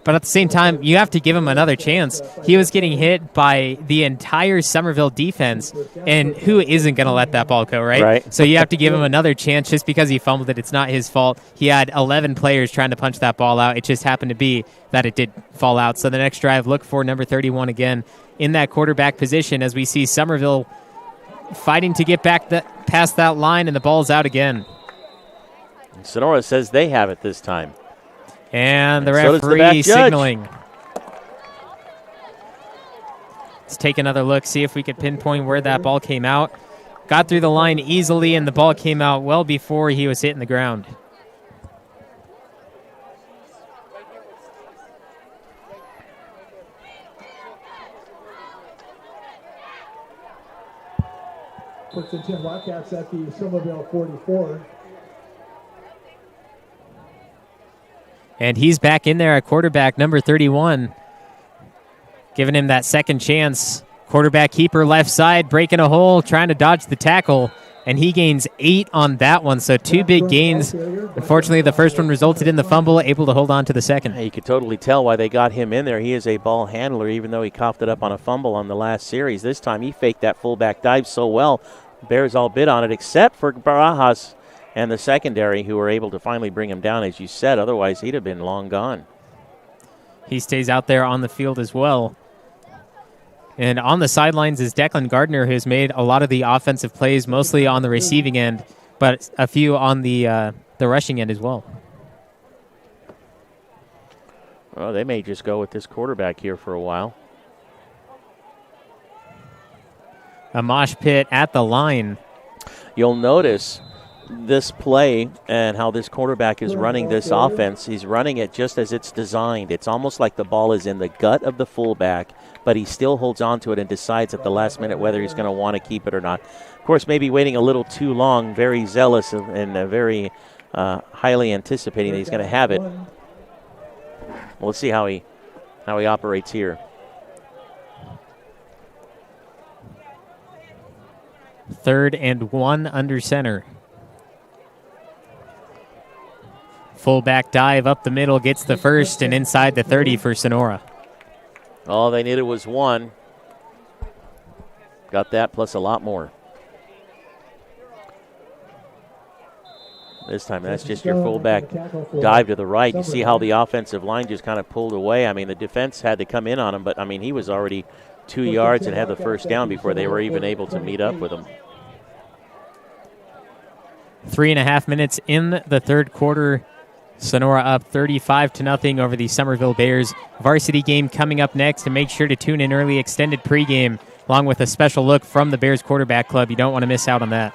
But at the same time, you have to give him another chance. He was getting hit by the entire Summerville defense, and who isn't going to let that ball go, right? Right. So you have to give him another chance. Just because he fumbled it, it's not his fault. He had 11 players trying to punch that ball out. It just happened to be that it did fall out. So the next drive, look for number 31 again in that quarterback position as we see Summerville fighting to get back past that line, and the ball's out again. Sonora says they have it this time. And the so referee signaling. Let's take another look, see if we could pinpoint where that ball came out. Got through the line easily, and the ball came out well before he was hitting the ground. Puts the 10 Wildcats at the Summerville 44. And he's back in there at quarterback, number 31, giving him that second chance. Quarterback keeper left side, breaking a hole, trying to dodge the tackle, and he gains 8 on that one. So 2 big gains. Unfortunately, the first one resulted in the fumble, able to hold on to the second. You could totally tell why they got him in there. He is a ball handler, even though he coughed it up on a fumble on the last series. This time he faked that fullback dive so well. Bears all bid on it, except for Barajas and the secondary, who were able to finally bring him down, as you said. Otherwise, he'd have been long gone. He stays out there on the field as well. And on the sidelines is Declan Gardner, who's made a lot of the offensive plays, mostly on the receiving end, but a few on the rushing end as well. Well, they may just go with this quarterback here for a while. A mosh pit at the line. You'll notice this play and how this quarterback is running this offense. He's running it just as it's designed. It's almost like the ball is in the gut of the fullback, but he still holds on to it and decides at the last minute whether he's going to want to keep it or not. Of course, maybe waiting a little too long, very zealous and very highly anticipating that he's going to have it. Well, let's see how he operates here. Third and 1 under center. Fullback dive up the middle, gets the first, and inside the 30 for Sonora. All they needed was 1. Got that plus a lot more. This time, that's just your fullback dive to the right. You see how the offensive line just kind of pulled away. I mean, the defense had to come in on him, but, I mean, he was already 2 yards and had the first down before they were even able to meet up with him. 3.5 minutes in the third quarter. Sonora up 35-0 over the Summerville Bears. Varsity game coming up next, and make sure to tune in early extended pregame along with a special look from the Bears quarterback club. You don't want to miss out on that.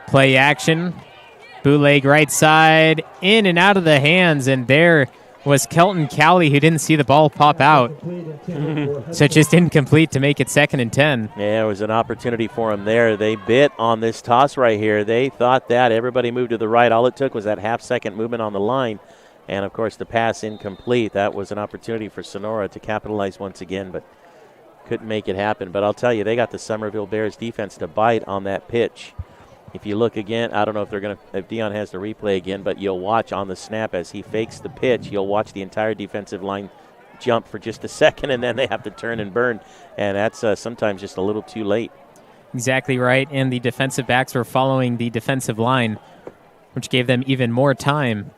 Play action. Bootleg right side, in and out of the hands, and there was Kelton Cowley, who didn't see the ball pop out. So just incomplete to make it 2nd and 10. Yeah, it was an opportunity for him there. They bit on this toss right here. They thought that. Everybody moved to the right. All it took was that half-second movement on the line. And, of course, the pass incomplete. That was an opportunity for Sonora to capitalize once again, but couldn't make it happen. But I'll tell you, they got the Summerville Bears defense to bite on that pitch. If you look again, I don't know if Dion has the replay again, but you'll watch on the snap as he fakes the pitch, you'll watch the entire defensive line jump for just a second, and then they have to turn and burn, and that's sometimes just a little too late. Exactly right, and the defensive backs were following the defensive line, which gave them even more time.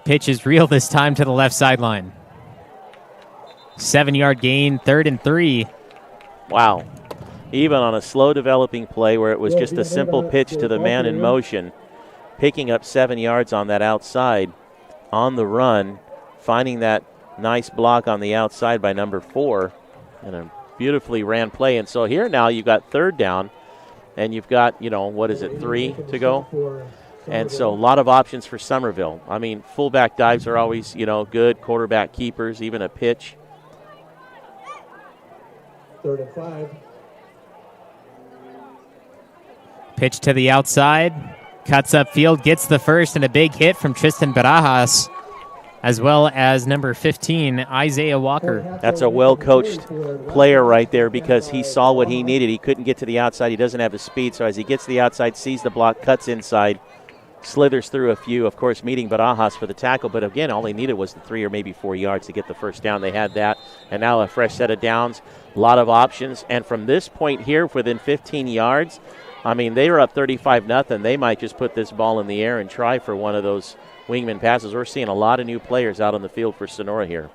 Pitch is real this time to the left sideline. 7-yard gain, 3rd and 3. Wow. Even on a slow developing play where it was just a simple pitch to the man in motion, picking up 7 yards on that outside on the run, finding that nice block on the outside by number 4, and a beautifully ran play. And so here now you've got 3rd down, and you've got, 3 to go? And so a lot of options for Summerville. I mean, fullback dives are always, good, quarterback keepers, even a pitch. 3rd and 5. Pitch to the outside, cuts upfield, gets the first, and a big hit from Tristan Barajas, as well as number 15, Isaiah Walker. That's a well-coached player right there because he saw what he needed. He couldn't get to the outside. He doesn't have the speed, so as he gets to the outside, sees the block, cuts inside, slithers through a few, of course, meeting Barajas for the tackle. But again, all they needed was the 3 or maybe 4 yards to get the first down. They had that, and now a fresh set of downs, a lot of options. And from this point here, within 15 yards, I mean, they were up 35-0. They might just put this ball in the air and try for one of those wingman passes. We're seeing a lot of new players out on the field for Sonora here.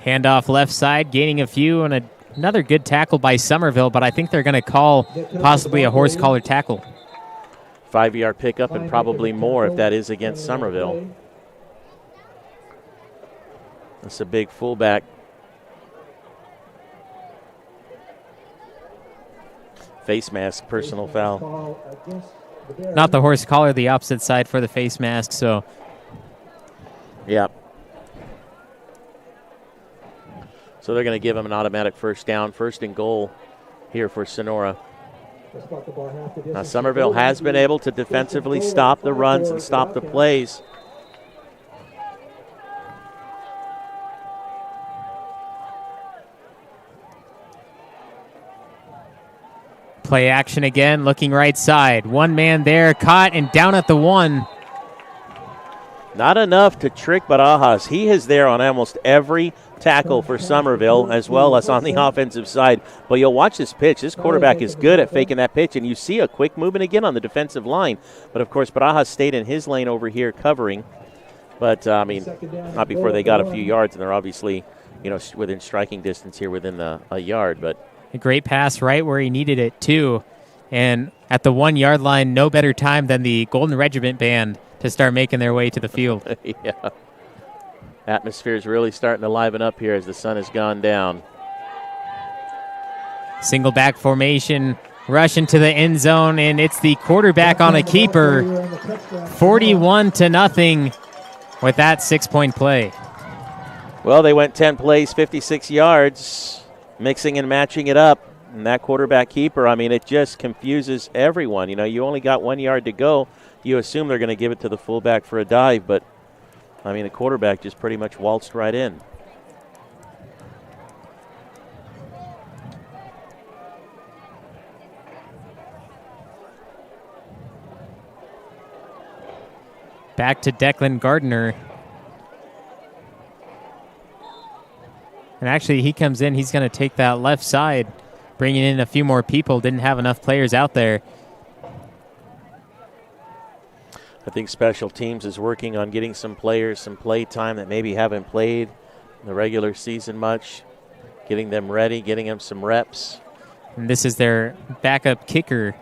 Handoff left side, gaining a few, and another good tackle by Summerville, but I think they're going to call possibly a horse collar tackle. 5-yard pickup and probably more if that is against Summerville. That's a big fullback. Face mask, personal foul. Not the horse collar, the opposite side for the face mask, so. Yeah. So they're going to give him an automatic first down, 1st and goal here for Sonora. Now, Summerville has been able to defensively stop the runs and stop the plays. Play action again, looking right side. One man there, caught and down at the 1. Not enough to trick Barajas. He is there on almost every tackle for Summerville, as well as on the offensive side. But you'll watch this pitch. This quarterback is good at faking that pitch, and you see a quick movement again on the defensive line. But, of course, Barajas stayed in his lane over here covering. But, I mean, not before they got a few yards, and they're obviously, you know, within striking distance here within a yard. But a great pass right where he needed it, too. And at the 1-yard line, no better time than the Golden Regiment Band to start making their way to the field. Yeah. Atmosphere is really starting to liven up here as the sun has gone down. Single back formation, rush into the end zone, and it's the quarterback on a keeper. 41-0 with that 6-point play. Well, they went 10 plays, 56 yards, mixing and matching it up. And that quarterback keeper, I mean, it just confuses everyone. You know, you only got 1 yard to go. You assume they're going to give it to the fullback for a dive, but, I mean, the quarterback just pretty much waltzed right in. Back to Declan Gardner. And actually, he comes in, he's going to take that left side, bringing in a few more people. Didn't have enough players out there. I think special teams is working on getting some players some play time that maybe haven't played in the regular season much, getting them ready, getting them some reps. And this is their backup kicker.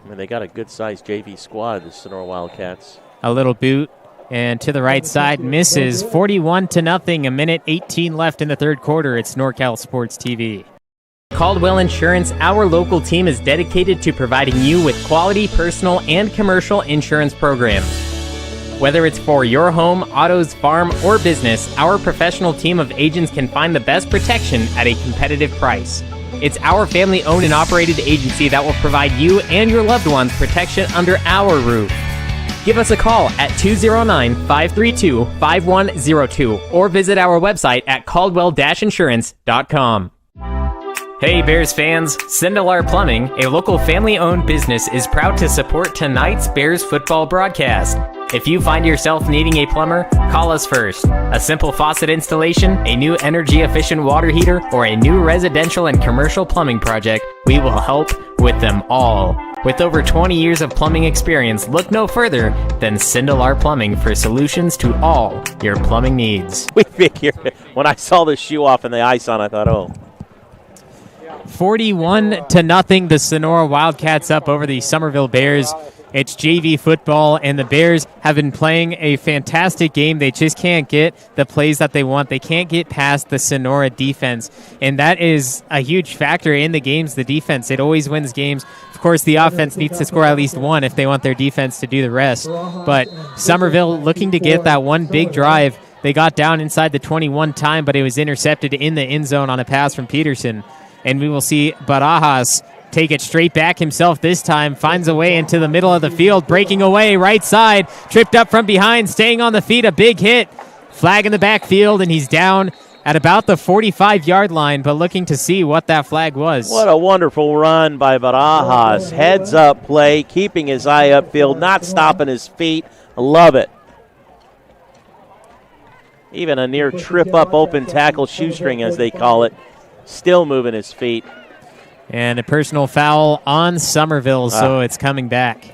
I mean, they got a good-sized JV squad, the Sonora Wildcats. A little boot, and to the right side, misses. 41-0, a minute 18 left in the third quarter. It's NorCal Sports TV. Caldwell Insurance, our local team, is dedicated to providing you with quality personal and commercial insurance programs. Whether it's for your home, autos, farm, or business, our professional team of agents can find the best protection at a competitive price. It's our family-owned and operated agency that will provide you and your loved ones protection under our roof. Give us a call at 209-532-5102 or visit our website at caldwell-insurance.com. Hey Bears fans, Sindelar Plumbing, a local family-owned business, is proud to support tonight's Bears football broadcast. If you find yourself needing a plumber, call us first. A simple faucet installation, a new energy-efficient water heater, or a new residential and commercial plumbing project, we will help with them all. With over 20 years of plumbing experience, look no further than Sindelar Plumbing for solutions to all your plumbing needs. We figure, when I saw the shoe off and the ice on, I thought, oh. 41-0, the Sonora Wildcats up over the Summerville Bears. It's JV football, and the Bears have been playing a fantastic game. They just can't get the plays that they want. They can't get past the Sonora defense, and that is a huge factor in the games, the defense. It always wins games. Of course, the offense needs to score at least one if they want their defense to do the rest. But Summerville looking to get that one big drive. They got down inside the 21 time, but it was intercepted in the end zone on a pass from Peterson. And we will see Barajas take it straight back himself this time, finds a way into the middle of the field, breaking away right side, tripped up from behind, staying on the feet, a big hit. Flag in the backfield, and he's down at about the 45-yard line, but looking to see what that flag was. What a wonderful run by Barajas. Heads up play, keeping his eye upfield, not stopping his feet. Love it. Even a near trip up open tackle shoestring, as they call it. Still moving his feet. And a personal foul on Summerville, so it's coming back.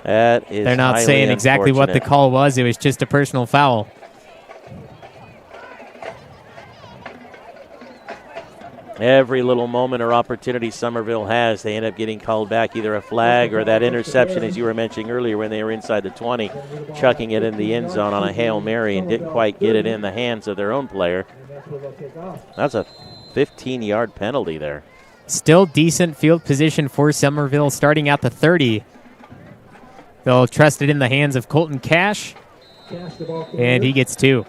That is They're not saying exactly what the call was. It was just a personal foul. Every little moment or opportunity Summerville has, they end up getting called back, either a flag or that interception, as you were mentioning earlier, when they were inside the 20, chucking it in the end zone on a Hail Mary and didn't quite get it in the hands of their own player. That's a 15-yard penalty there. Still decent field position for Summerville starting at the 30. They'll trust it in the hands of Colton Cash, and he gets 2.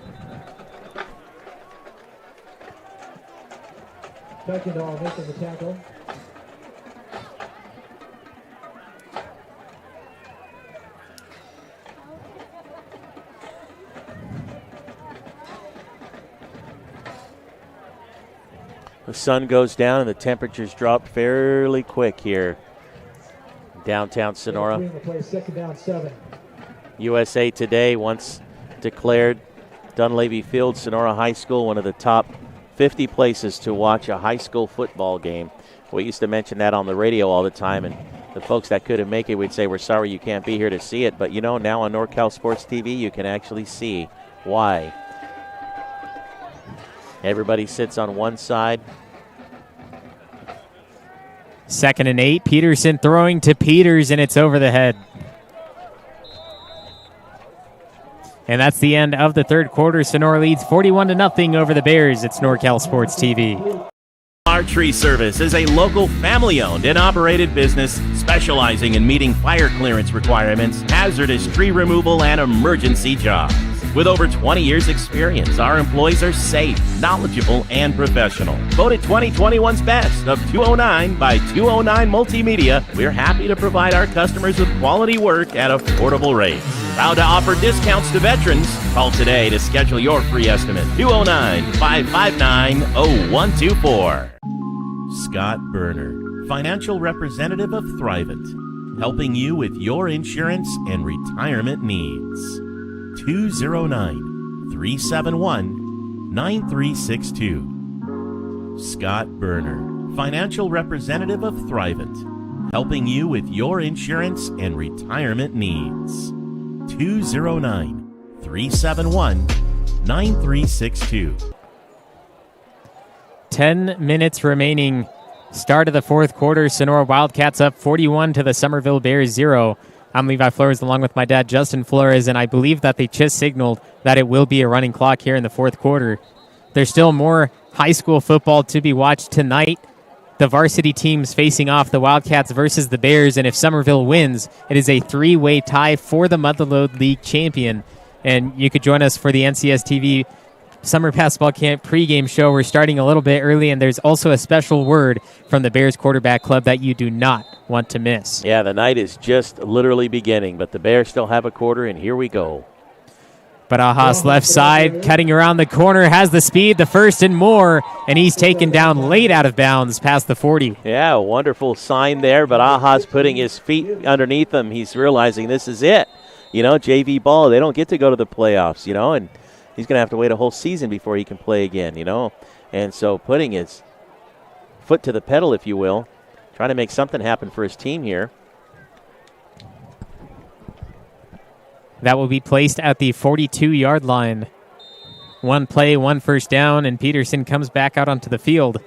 Beckendall making the tackle. The sun goes down and the temperatures drop fairly quick here. Downtown Sonora. Second down, 7. USA Today once declared Dunleavy Field, Sonora High School, one of the top 50 places to watch a high school football game. We used to mention that on the radio all the time, and the folks that couldn't make it would say, we're sorry you can't be here to see it. But, you know, now on NorCal Sports TV, you can actually see why. Everybody sits on one side. 2nd and 8. Peterson throwing to Peters, and it's over the head. And that's the end of the third quarter. Sonora leads 41-0 over the Bears. It's NorCal Sports TV. Our Tree Service is a local family-owned and operated business specializing in meeting fire clearance requirements, hazardous tree removal, and emergency jobs. With over 20 years' experience, our employees are safe, knowledgeable, and professional. Voted 2021's Best of 209 by 209 Multimedia, we're happy to provide our customers with quality work at affordable rates. Proud to offer discounts to veterans. Call today to schedule your free estimate. 209-559-0124. Scott Berner, financial representative of Thrivent, helping you with your insurance and retirement needs. 209-371-9362. Scott Berner, financial representative of Thrivent, helping you with your insurance and retirement needs. 209-371-9362. 10 minutes remaining. Start of the fourth quarter. Sonora Wildcats up 41 to the Summerville Bears 0. I'm Levi Flores along with my dad, Justin Flores, and I believe that they just signaled that it will be a running clock here in the fourth quarter. There's still more high school football to be watched tonight. The varsity teams facing off, the Wildcats versus the Bears, and if Summerville wins, it is a 3-way tie for the Motherlode League champion. And you could join us for the NCS TV Summer Basketball Camp pregame show. We're starting a little bit early, and there's also a special word from the Bears quarterback club that you do not want to miss. Yeah, the night is just literally beginning, but the Bears still have a quarter, and here we go. Barajas left side, cutting around the corner, has the speed, the first and more, and he's taken down late out of bounds past the 40. Yeah, wonderful sign there, but Barajas putting his feet underneath him. He's realizing this is it. You know, JV ball, they don't get to go to the playoffs, you know, and he's going to have to wait a whole season before he can play again, you know. And so putting his foot to the pedal, if you will, trying to make something happen for his team here. That will be placed at the 42-yard line. One play, one first down, and Peterson comes back out onto the field.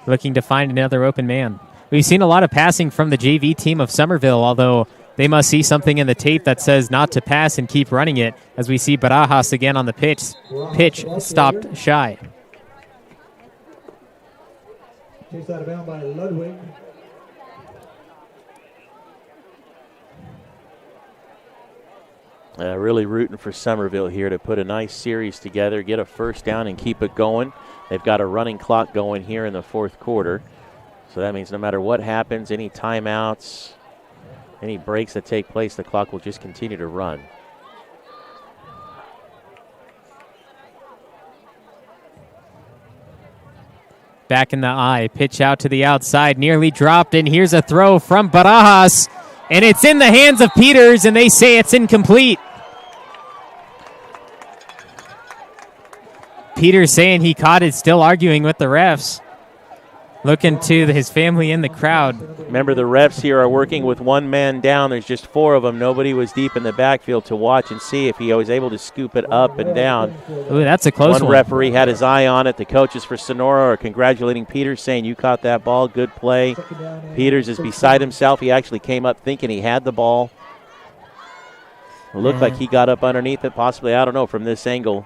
Looking to find another open man. We've seen a lot of passing from the JV team of Summerville, although they must see something in the tape that says not to pass and keep running it, as we see Barajas again on the pitch stopped shy. Chased out of bounds by Ludwig. Really rooting for Summerville here to put a nice series together, get a first down, and keep it going. They've got a running clock going here in the fourth quarter. So that means no matter what happens, any timeouts, any breaks that take place, the clock will just continue to run. back in the eye. Pitch out to the outside, nearly dropped, and here's a throw from Barajas, and it's in the hands of Peters, and they say it's incomplete. Peters saying he caught it, still arguing with the refs. Looking to his family in the crowd. Remember, the refs here are working with one man down. There's just 4 of them. Nobody was deep in the backfield to watch and see if he was able to scoop it up and down. Ooh, that's a close one. One referee had his eye on it. The coaches for Sonora are congratulating Peters, saying, you caught that ball, good play. Peters is beside himself. He actually came up thinking he had the ball. It looked like he got up underneath it, possibly, I don't know, from this angle.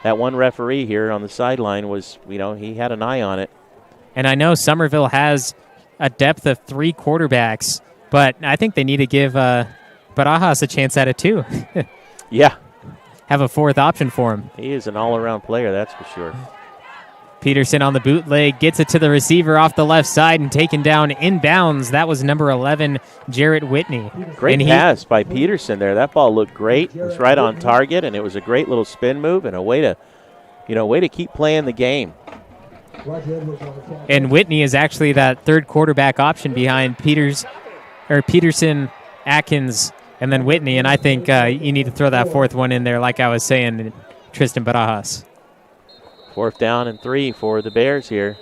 That one referee here on the sideline was, he had an eye on it. And I know Summerville has a depth of 3 quarterbacks, but I think they need to give Barajas a chance at it too. Yeah. Have a 4th option for him. He is an all-around player, that's for sure. Peterson on the bootleg, gets it to the receiver off the left side and taken down inbounds. That was number 11, Jarrett Whitney. Great pass by Peterson there. That ball looked great. It was right on target, and it was a great little spin move and a way to keep playing the game. And Whitney is actually that 3rd quarterback option behind Peterson, Atkins, and then Whitney. And I think you need to throw that 4th one in there, like I was saying, Tristan Barajas. 4th down and 3 for the Bears here.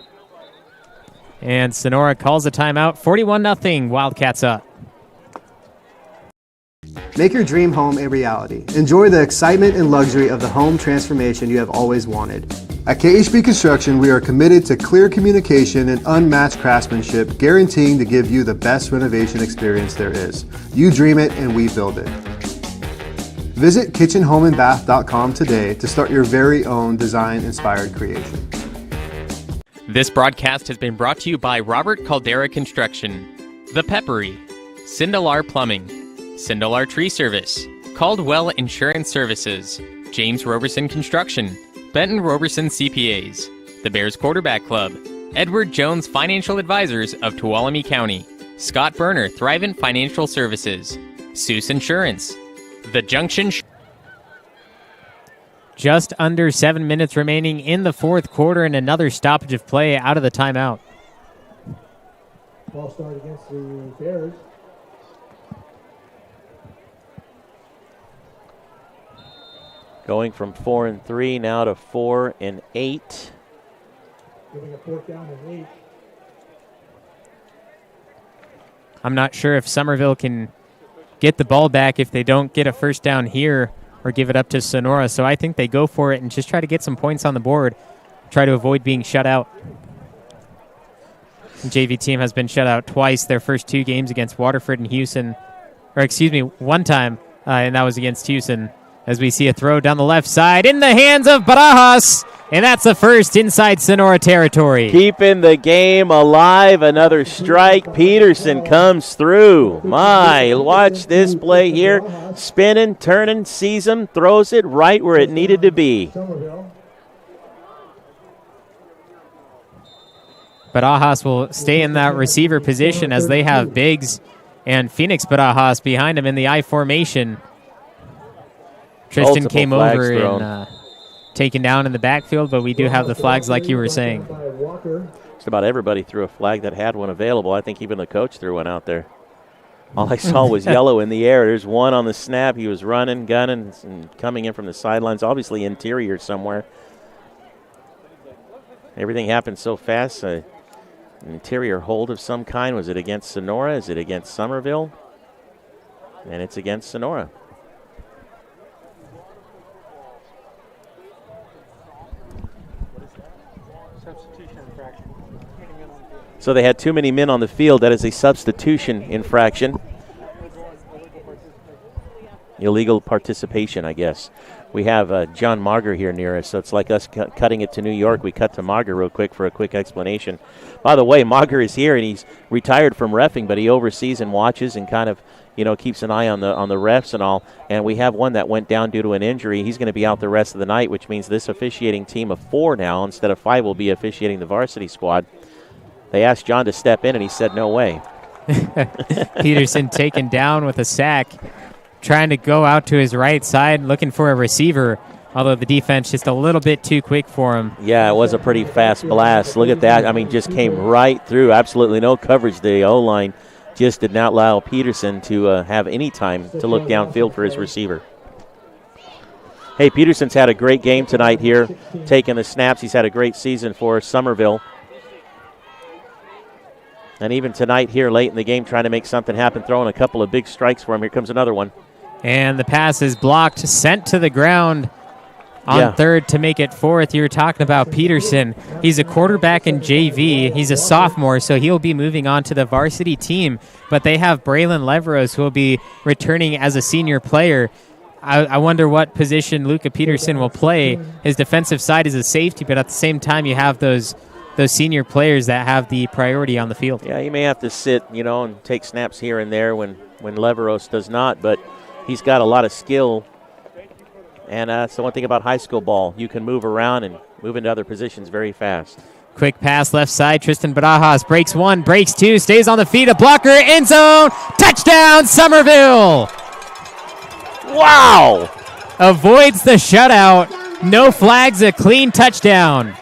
And Sonora calls a timeout. 41-0, Wildcats up. Make your dream home a reality. Enjoy the excitement and luxury of the home transformation you have always wanted. At KHB Construction, we are committed to clear communication and unmatched craftsmanship, guaranteeing to give you the best renovation experience there is. You dream it and we build it. Visit kitchenhomeandbath.com today to start your very own design-inspired creation. This broadcast has been brought to you by Robert Caldera Construction, The Peppery, Sindelar Plumbing, Sindelar Tree Service, Caldwell Insurance Services, James Roberson Construction, Benton Roberson CPAs, the Bears Quarterback Club, Edward Jones Financial Advisors of Tuolumne County, Scott Berner Thrivent Financial Services, Suess Insurance, the Junction. Just under 7 minutes remaining in the 4th quarter, and another stoppage of play out of the timeout. Ball start against the Bears. Going from 4 and 3 now to 4 and 8. Giving a 4th down and 8. I'm not sure if Summerville can get the ball back if they don't get a 1st down here or give it up to Sonora. So I think they go for it and just try to get some points on the board, try to avoid being shut out. The JV team has been shut out twice their first 2 games against Waterford and Houston. One time, and that was against Houston. As we see a throw down the left side in the hands of Barajas, and that's the first inside Sonora territory. Keeping the game alive, another strike. Peterson comes through. My, watch this play here. Spinning, turning, sees him, throws it right where it needed to be. Barajas will stay in that receiver position as they have Biggs and Phoenix Barajas behind him in the I formation. Tristan came over and taken down in the backfield, but we do have the flags like you were saying. Just about everybody threw a flag that had one available. I think even the coach threw one out there. All I saw was yellow in the air. There's one on the snap. He was running, gunning, and coming in from the sidelines, obviously interior somewhere. Everything happened so fast. An interior hold of some kind. Was it against Sonora? Is it against Summerville? And it's against Sonora. So they had too many men on the field. That is a substitution infraction. Illegal participation, I guess. We have John Marger here near us, so it's like us cutting it to New York. We cut to Marger real quick for a quick explanation. By the way, Marger is here, and he's retired from reffing, but he oversees and watches and kind of, keeps an eye on the refs and all. And we have one that went down due to an injury. He's going to be out the rest of the night, which means this officiating team of 4 now, instead of 5, will be officiating the varsity squad. They asked John to step in, and he said no way. Peterson taken down with a sack, trying to go out to his right side, looking for a receiver. although the defense just a little bit too quick for him. Yeah, it was a pretty fast blast. Look at that. I mean, just came right through. Absolutely no coverage. The O-line just did not allow Peterson to have any time to look downfield for his receiver. Hey, Peterson's had a great game tonight here, taking the snaps. He's had a great season for Summerville. And even tonight here late in the game, trying to make something happen, throwing a couple of big strikes for him. Here comes another one. And the pass is blocked, sent to the ground on third to make it fourth. You were talking about Peterson. He's a quarterback in JV. He's a sophomore, so he'll be moving on to the varsity team. But they have Braylon Leveros, who will be returning as a senior player. I wonder what position Luca Peterson will play. His defensive side is a safety, but at the same time, you have those senior players that have the priority on the field. Yeah, he may have to sit, and take snaps here and there when Leveros does not, but he's got a lot of skill. And that's the one thing about high school ball. You can move around and move into other positions very fast. Quick pass left side. Tristan Barajas breaks one, breaks two, stays on the feet. A blocker, end zone. Touchdown, Summerville. Wow. Avoids the shutout. No flags, a clean touchdown.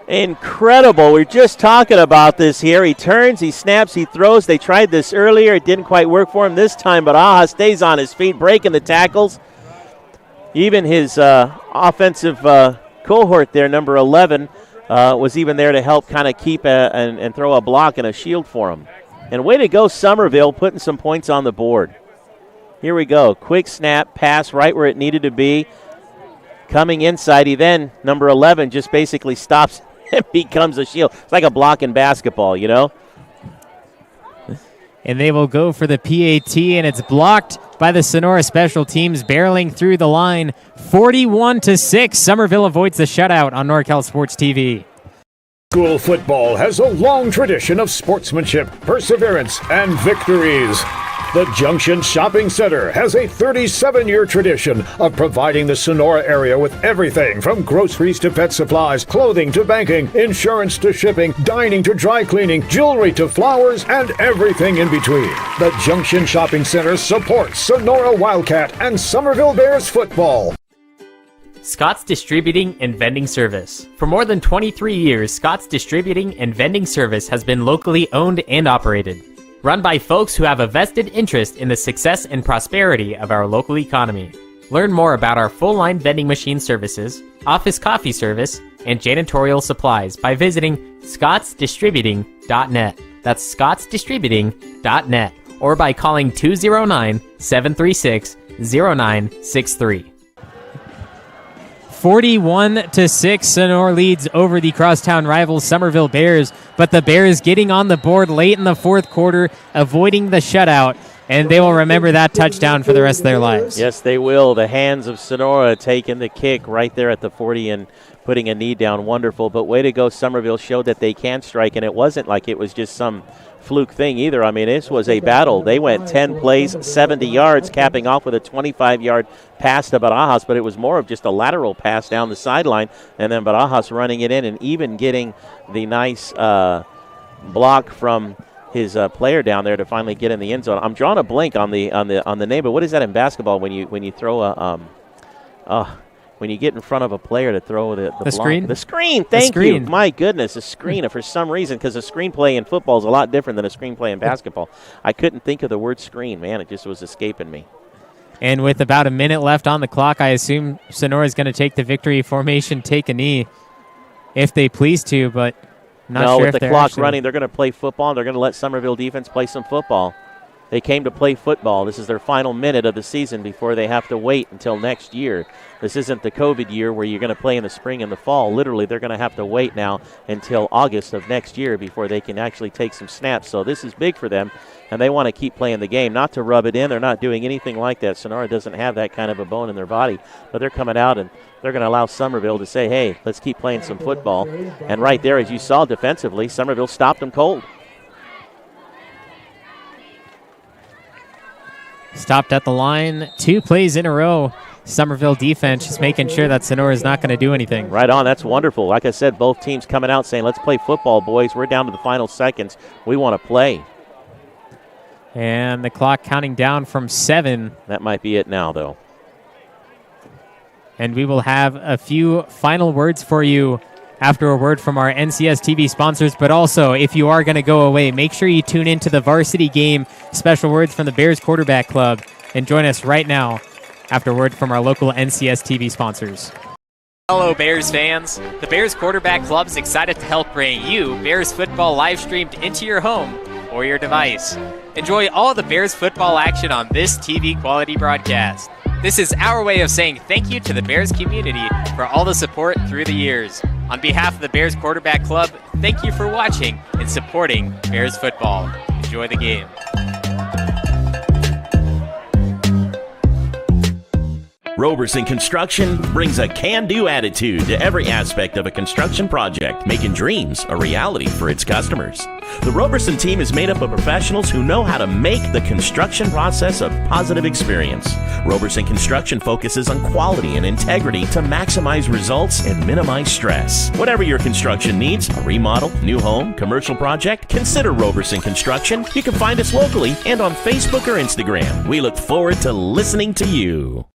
Incredible. We're just talking about this here. He turns, he snaps, he throws. They tried this earlier. It didn't quite work for him this time, but Aja stays on his feet, breaking the tackles. Even his offensive cohort there, number 11, was even there to help kind of keep and throw a block and a shield for him. And way to go, Summerville, putting some points on the board. Here we go. Quick snap, pass right where it needed to be. Coming inside, he then, number 11, just basically stops and becomes a shield. It's like a block in basketball, And they will go for the PAT, and it's blocked by the Sonora special teams, barreling through the line. 41-6. Summerville avoids the shutout on NorCal Sports TV. School football has a long tradition of sportsmanship, perseverance, and victories. The Junction Shopping Center has a 37-year tradition of providing the Sonora area with everything from groceries to pet supplies, clothing to banking, insurance to shipping, dining to dry cleaning, jewelry to flowers, and everything in between. The Junction Shopping Center supports Sonora Wildcat and Summerville Bears football. Scott's Distributing and Vending Service. For more than 23 years, Scott's Distributing and Vending Service has been locally owned and operated. Run by folks who have a vested interest in the success and prosperity of our local economy. Learn more about our full-line vending machine services, office coffee service, and janitorial supplies by visiting scottsdistributing.net. That's scottsdistributing.net, or by calling 209-736-0963. 41-6, Sonora leads over the crosstown rivals Summerville Bears, but the Bears getting on the board late in the fourth quarter, avoiding the shutout, and they will remember that touchdown for the rest of their lives. Yes, they will. The hands of Sonora taking the kick right there at the 40 and putting a knee down. Wonderful, but way to go. Summerville showed that they can strike, and it wasn't like it was just some fluke thing either. I mean, this was a battle. They went 10 plays, 70 yards, capping off with a 25-yard pass to Barajas, but it was more of just a lateral pass down the sideline, and then Barajas running it in and even getting the nice block from his player down there to finally get in the end zone. I'm drawing a blank on the name, but what is that in basketball when you throw a when you get in front of a player to throw the block? Screen? The screen, thank you. My goodness, a screen. For some reason, because a screenplay in football is a lot different than a screenplay in basketball. I couldn't think of the word screen. Man, it just was escaping me. And with about a minute left on the clock, I assume Sonora is going to take the victory formation, take a knee, if they please to, but not sure if they're with the clock running, they're going to play football, and they're going to let Summerville defense play some football. They came to play football. This is their final minute of the season before they have to wait until next year. This isn't the COVID year where you're going to play in the spring and the fall. Literally, they're going to have to wait now until August of next year before they can actually take some snaps. So this is big for them, and they want to keep playing the game. Not to rub it in. They're not doing anything like that. Sonora doesn't have that kind of a bone in their body, but they're coming out and they're going to allow Summerville to say, hey, let's keep playing some football. And right there, as you saw defensively, Summerville stopped them cold. Stopped at the line 2 plays in a row. Summerville defense just making sure that Sonora is not going to do anything. Right on. That's wonderful. Like I said, both teams coming out saying, let's play football, boys. We're down to the final seconds. We want to play. And the clock counting down from 7. That might be it now, though. And we will have a few final words for you after a word from our NCS TV sponsors. But also, if you are going to go away, make sure you tune into the Varsity game. Special words from the Bears Quarterback Club. And join us right now after a word from our local NCS TV sponsors. Hello, Bears fans. The Bears Quarterback Club is excited to help bring you Bears football live streamed into your home or your device. Enjoy all the Bears football action on this TV quality broadcast. This is our way of saying thank you to the Bears community for all the support through the years. On behalf of the Bears Quarterback Club, thank you for watching and supporting Bears football. Enjoy the game. Roberson Construction brings a can-do attitude to every aspect of a construction project, making dreams a reality for its customers. The Roberson team is made up of professionals who know how to make the construction process a positive experience. Roberson Construction focuses on quality and integrity to maximize results and minimize stress. Whatever your construction needs, a remodel, new home, commercial project, consider Roberson Construction. You can find us locally and on Facebook or Instagram. We look forward to listening to you.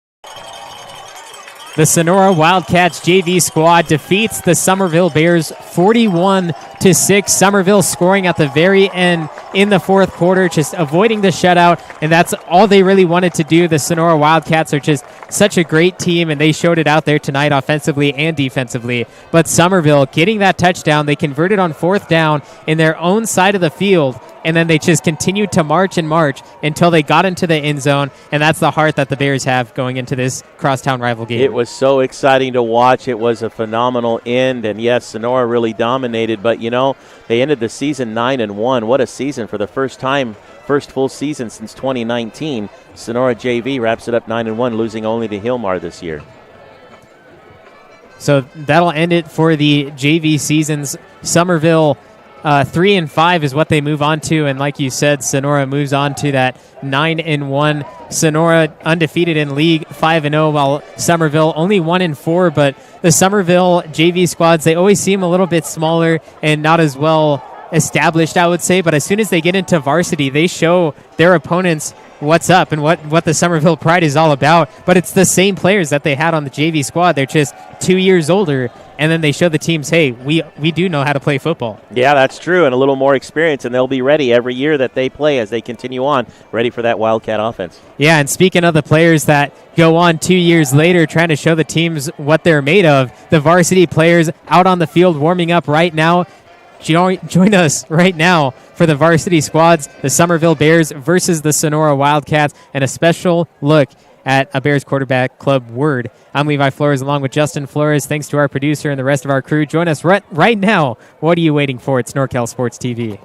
The Sonora Wildcats JV squad defeats the Summerville Bears 41-6. Summerville scoring at the very end in the fourth quarter, just avoiding the shutout, and that's all they really wanted to do. The Sonora Wildcats are just such a great team, and they showed it out there tonight offensively and defensively. But Summerville getting that touchdown, they converted on fourth down in their own side of the field, and then they just continued to march and march until they got into the end zone, and that's the heart that the Bears have going into this crosstown rival game. It was so exciting to watch. It was a phenomenal end, and yes, Sonora really dominated, but you know, they ended the season 9-1. What a season for the first full season since 2019. Sonora JV wraps it up 9-1, losing only to Hilmar this year. So that'll end it for the JV seasons. Summerville 3-5 is what they move on to, and like you said, Sonora moves on to that 9-1. Sonora undefeated in league, 5-0, while Summerville only 1-4. But the Summerville JV squads, they always seem a little bit smaller and not as well established, I would say. But as soon as they get into varsity, they show their opponents what's up and what the Summerville Pride is all about. But it's the same players that they had on the JV squad. They're just 2 years older. And then they show the teams, hey, we do know how to play football. Yeah, that's true, and a little more experience, and they'll be ready every year that they play as they continue on, ready for that Wildcat offense. Yeah, and speaking of the players that go on 2 years later trying to show the teams what they're made of, the varsity players out on the field warming up right now. Join us right now for the varsity squads, the Summerville Bears versus the Sonora Wildcats, and a special look at a Bears Quarterback Club word. I'm Levi Flores along with Justin Flores. Thanks to our producer and the rest of our crew. Join us right now. What are you waiting for? It's NorCal Sports TV.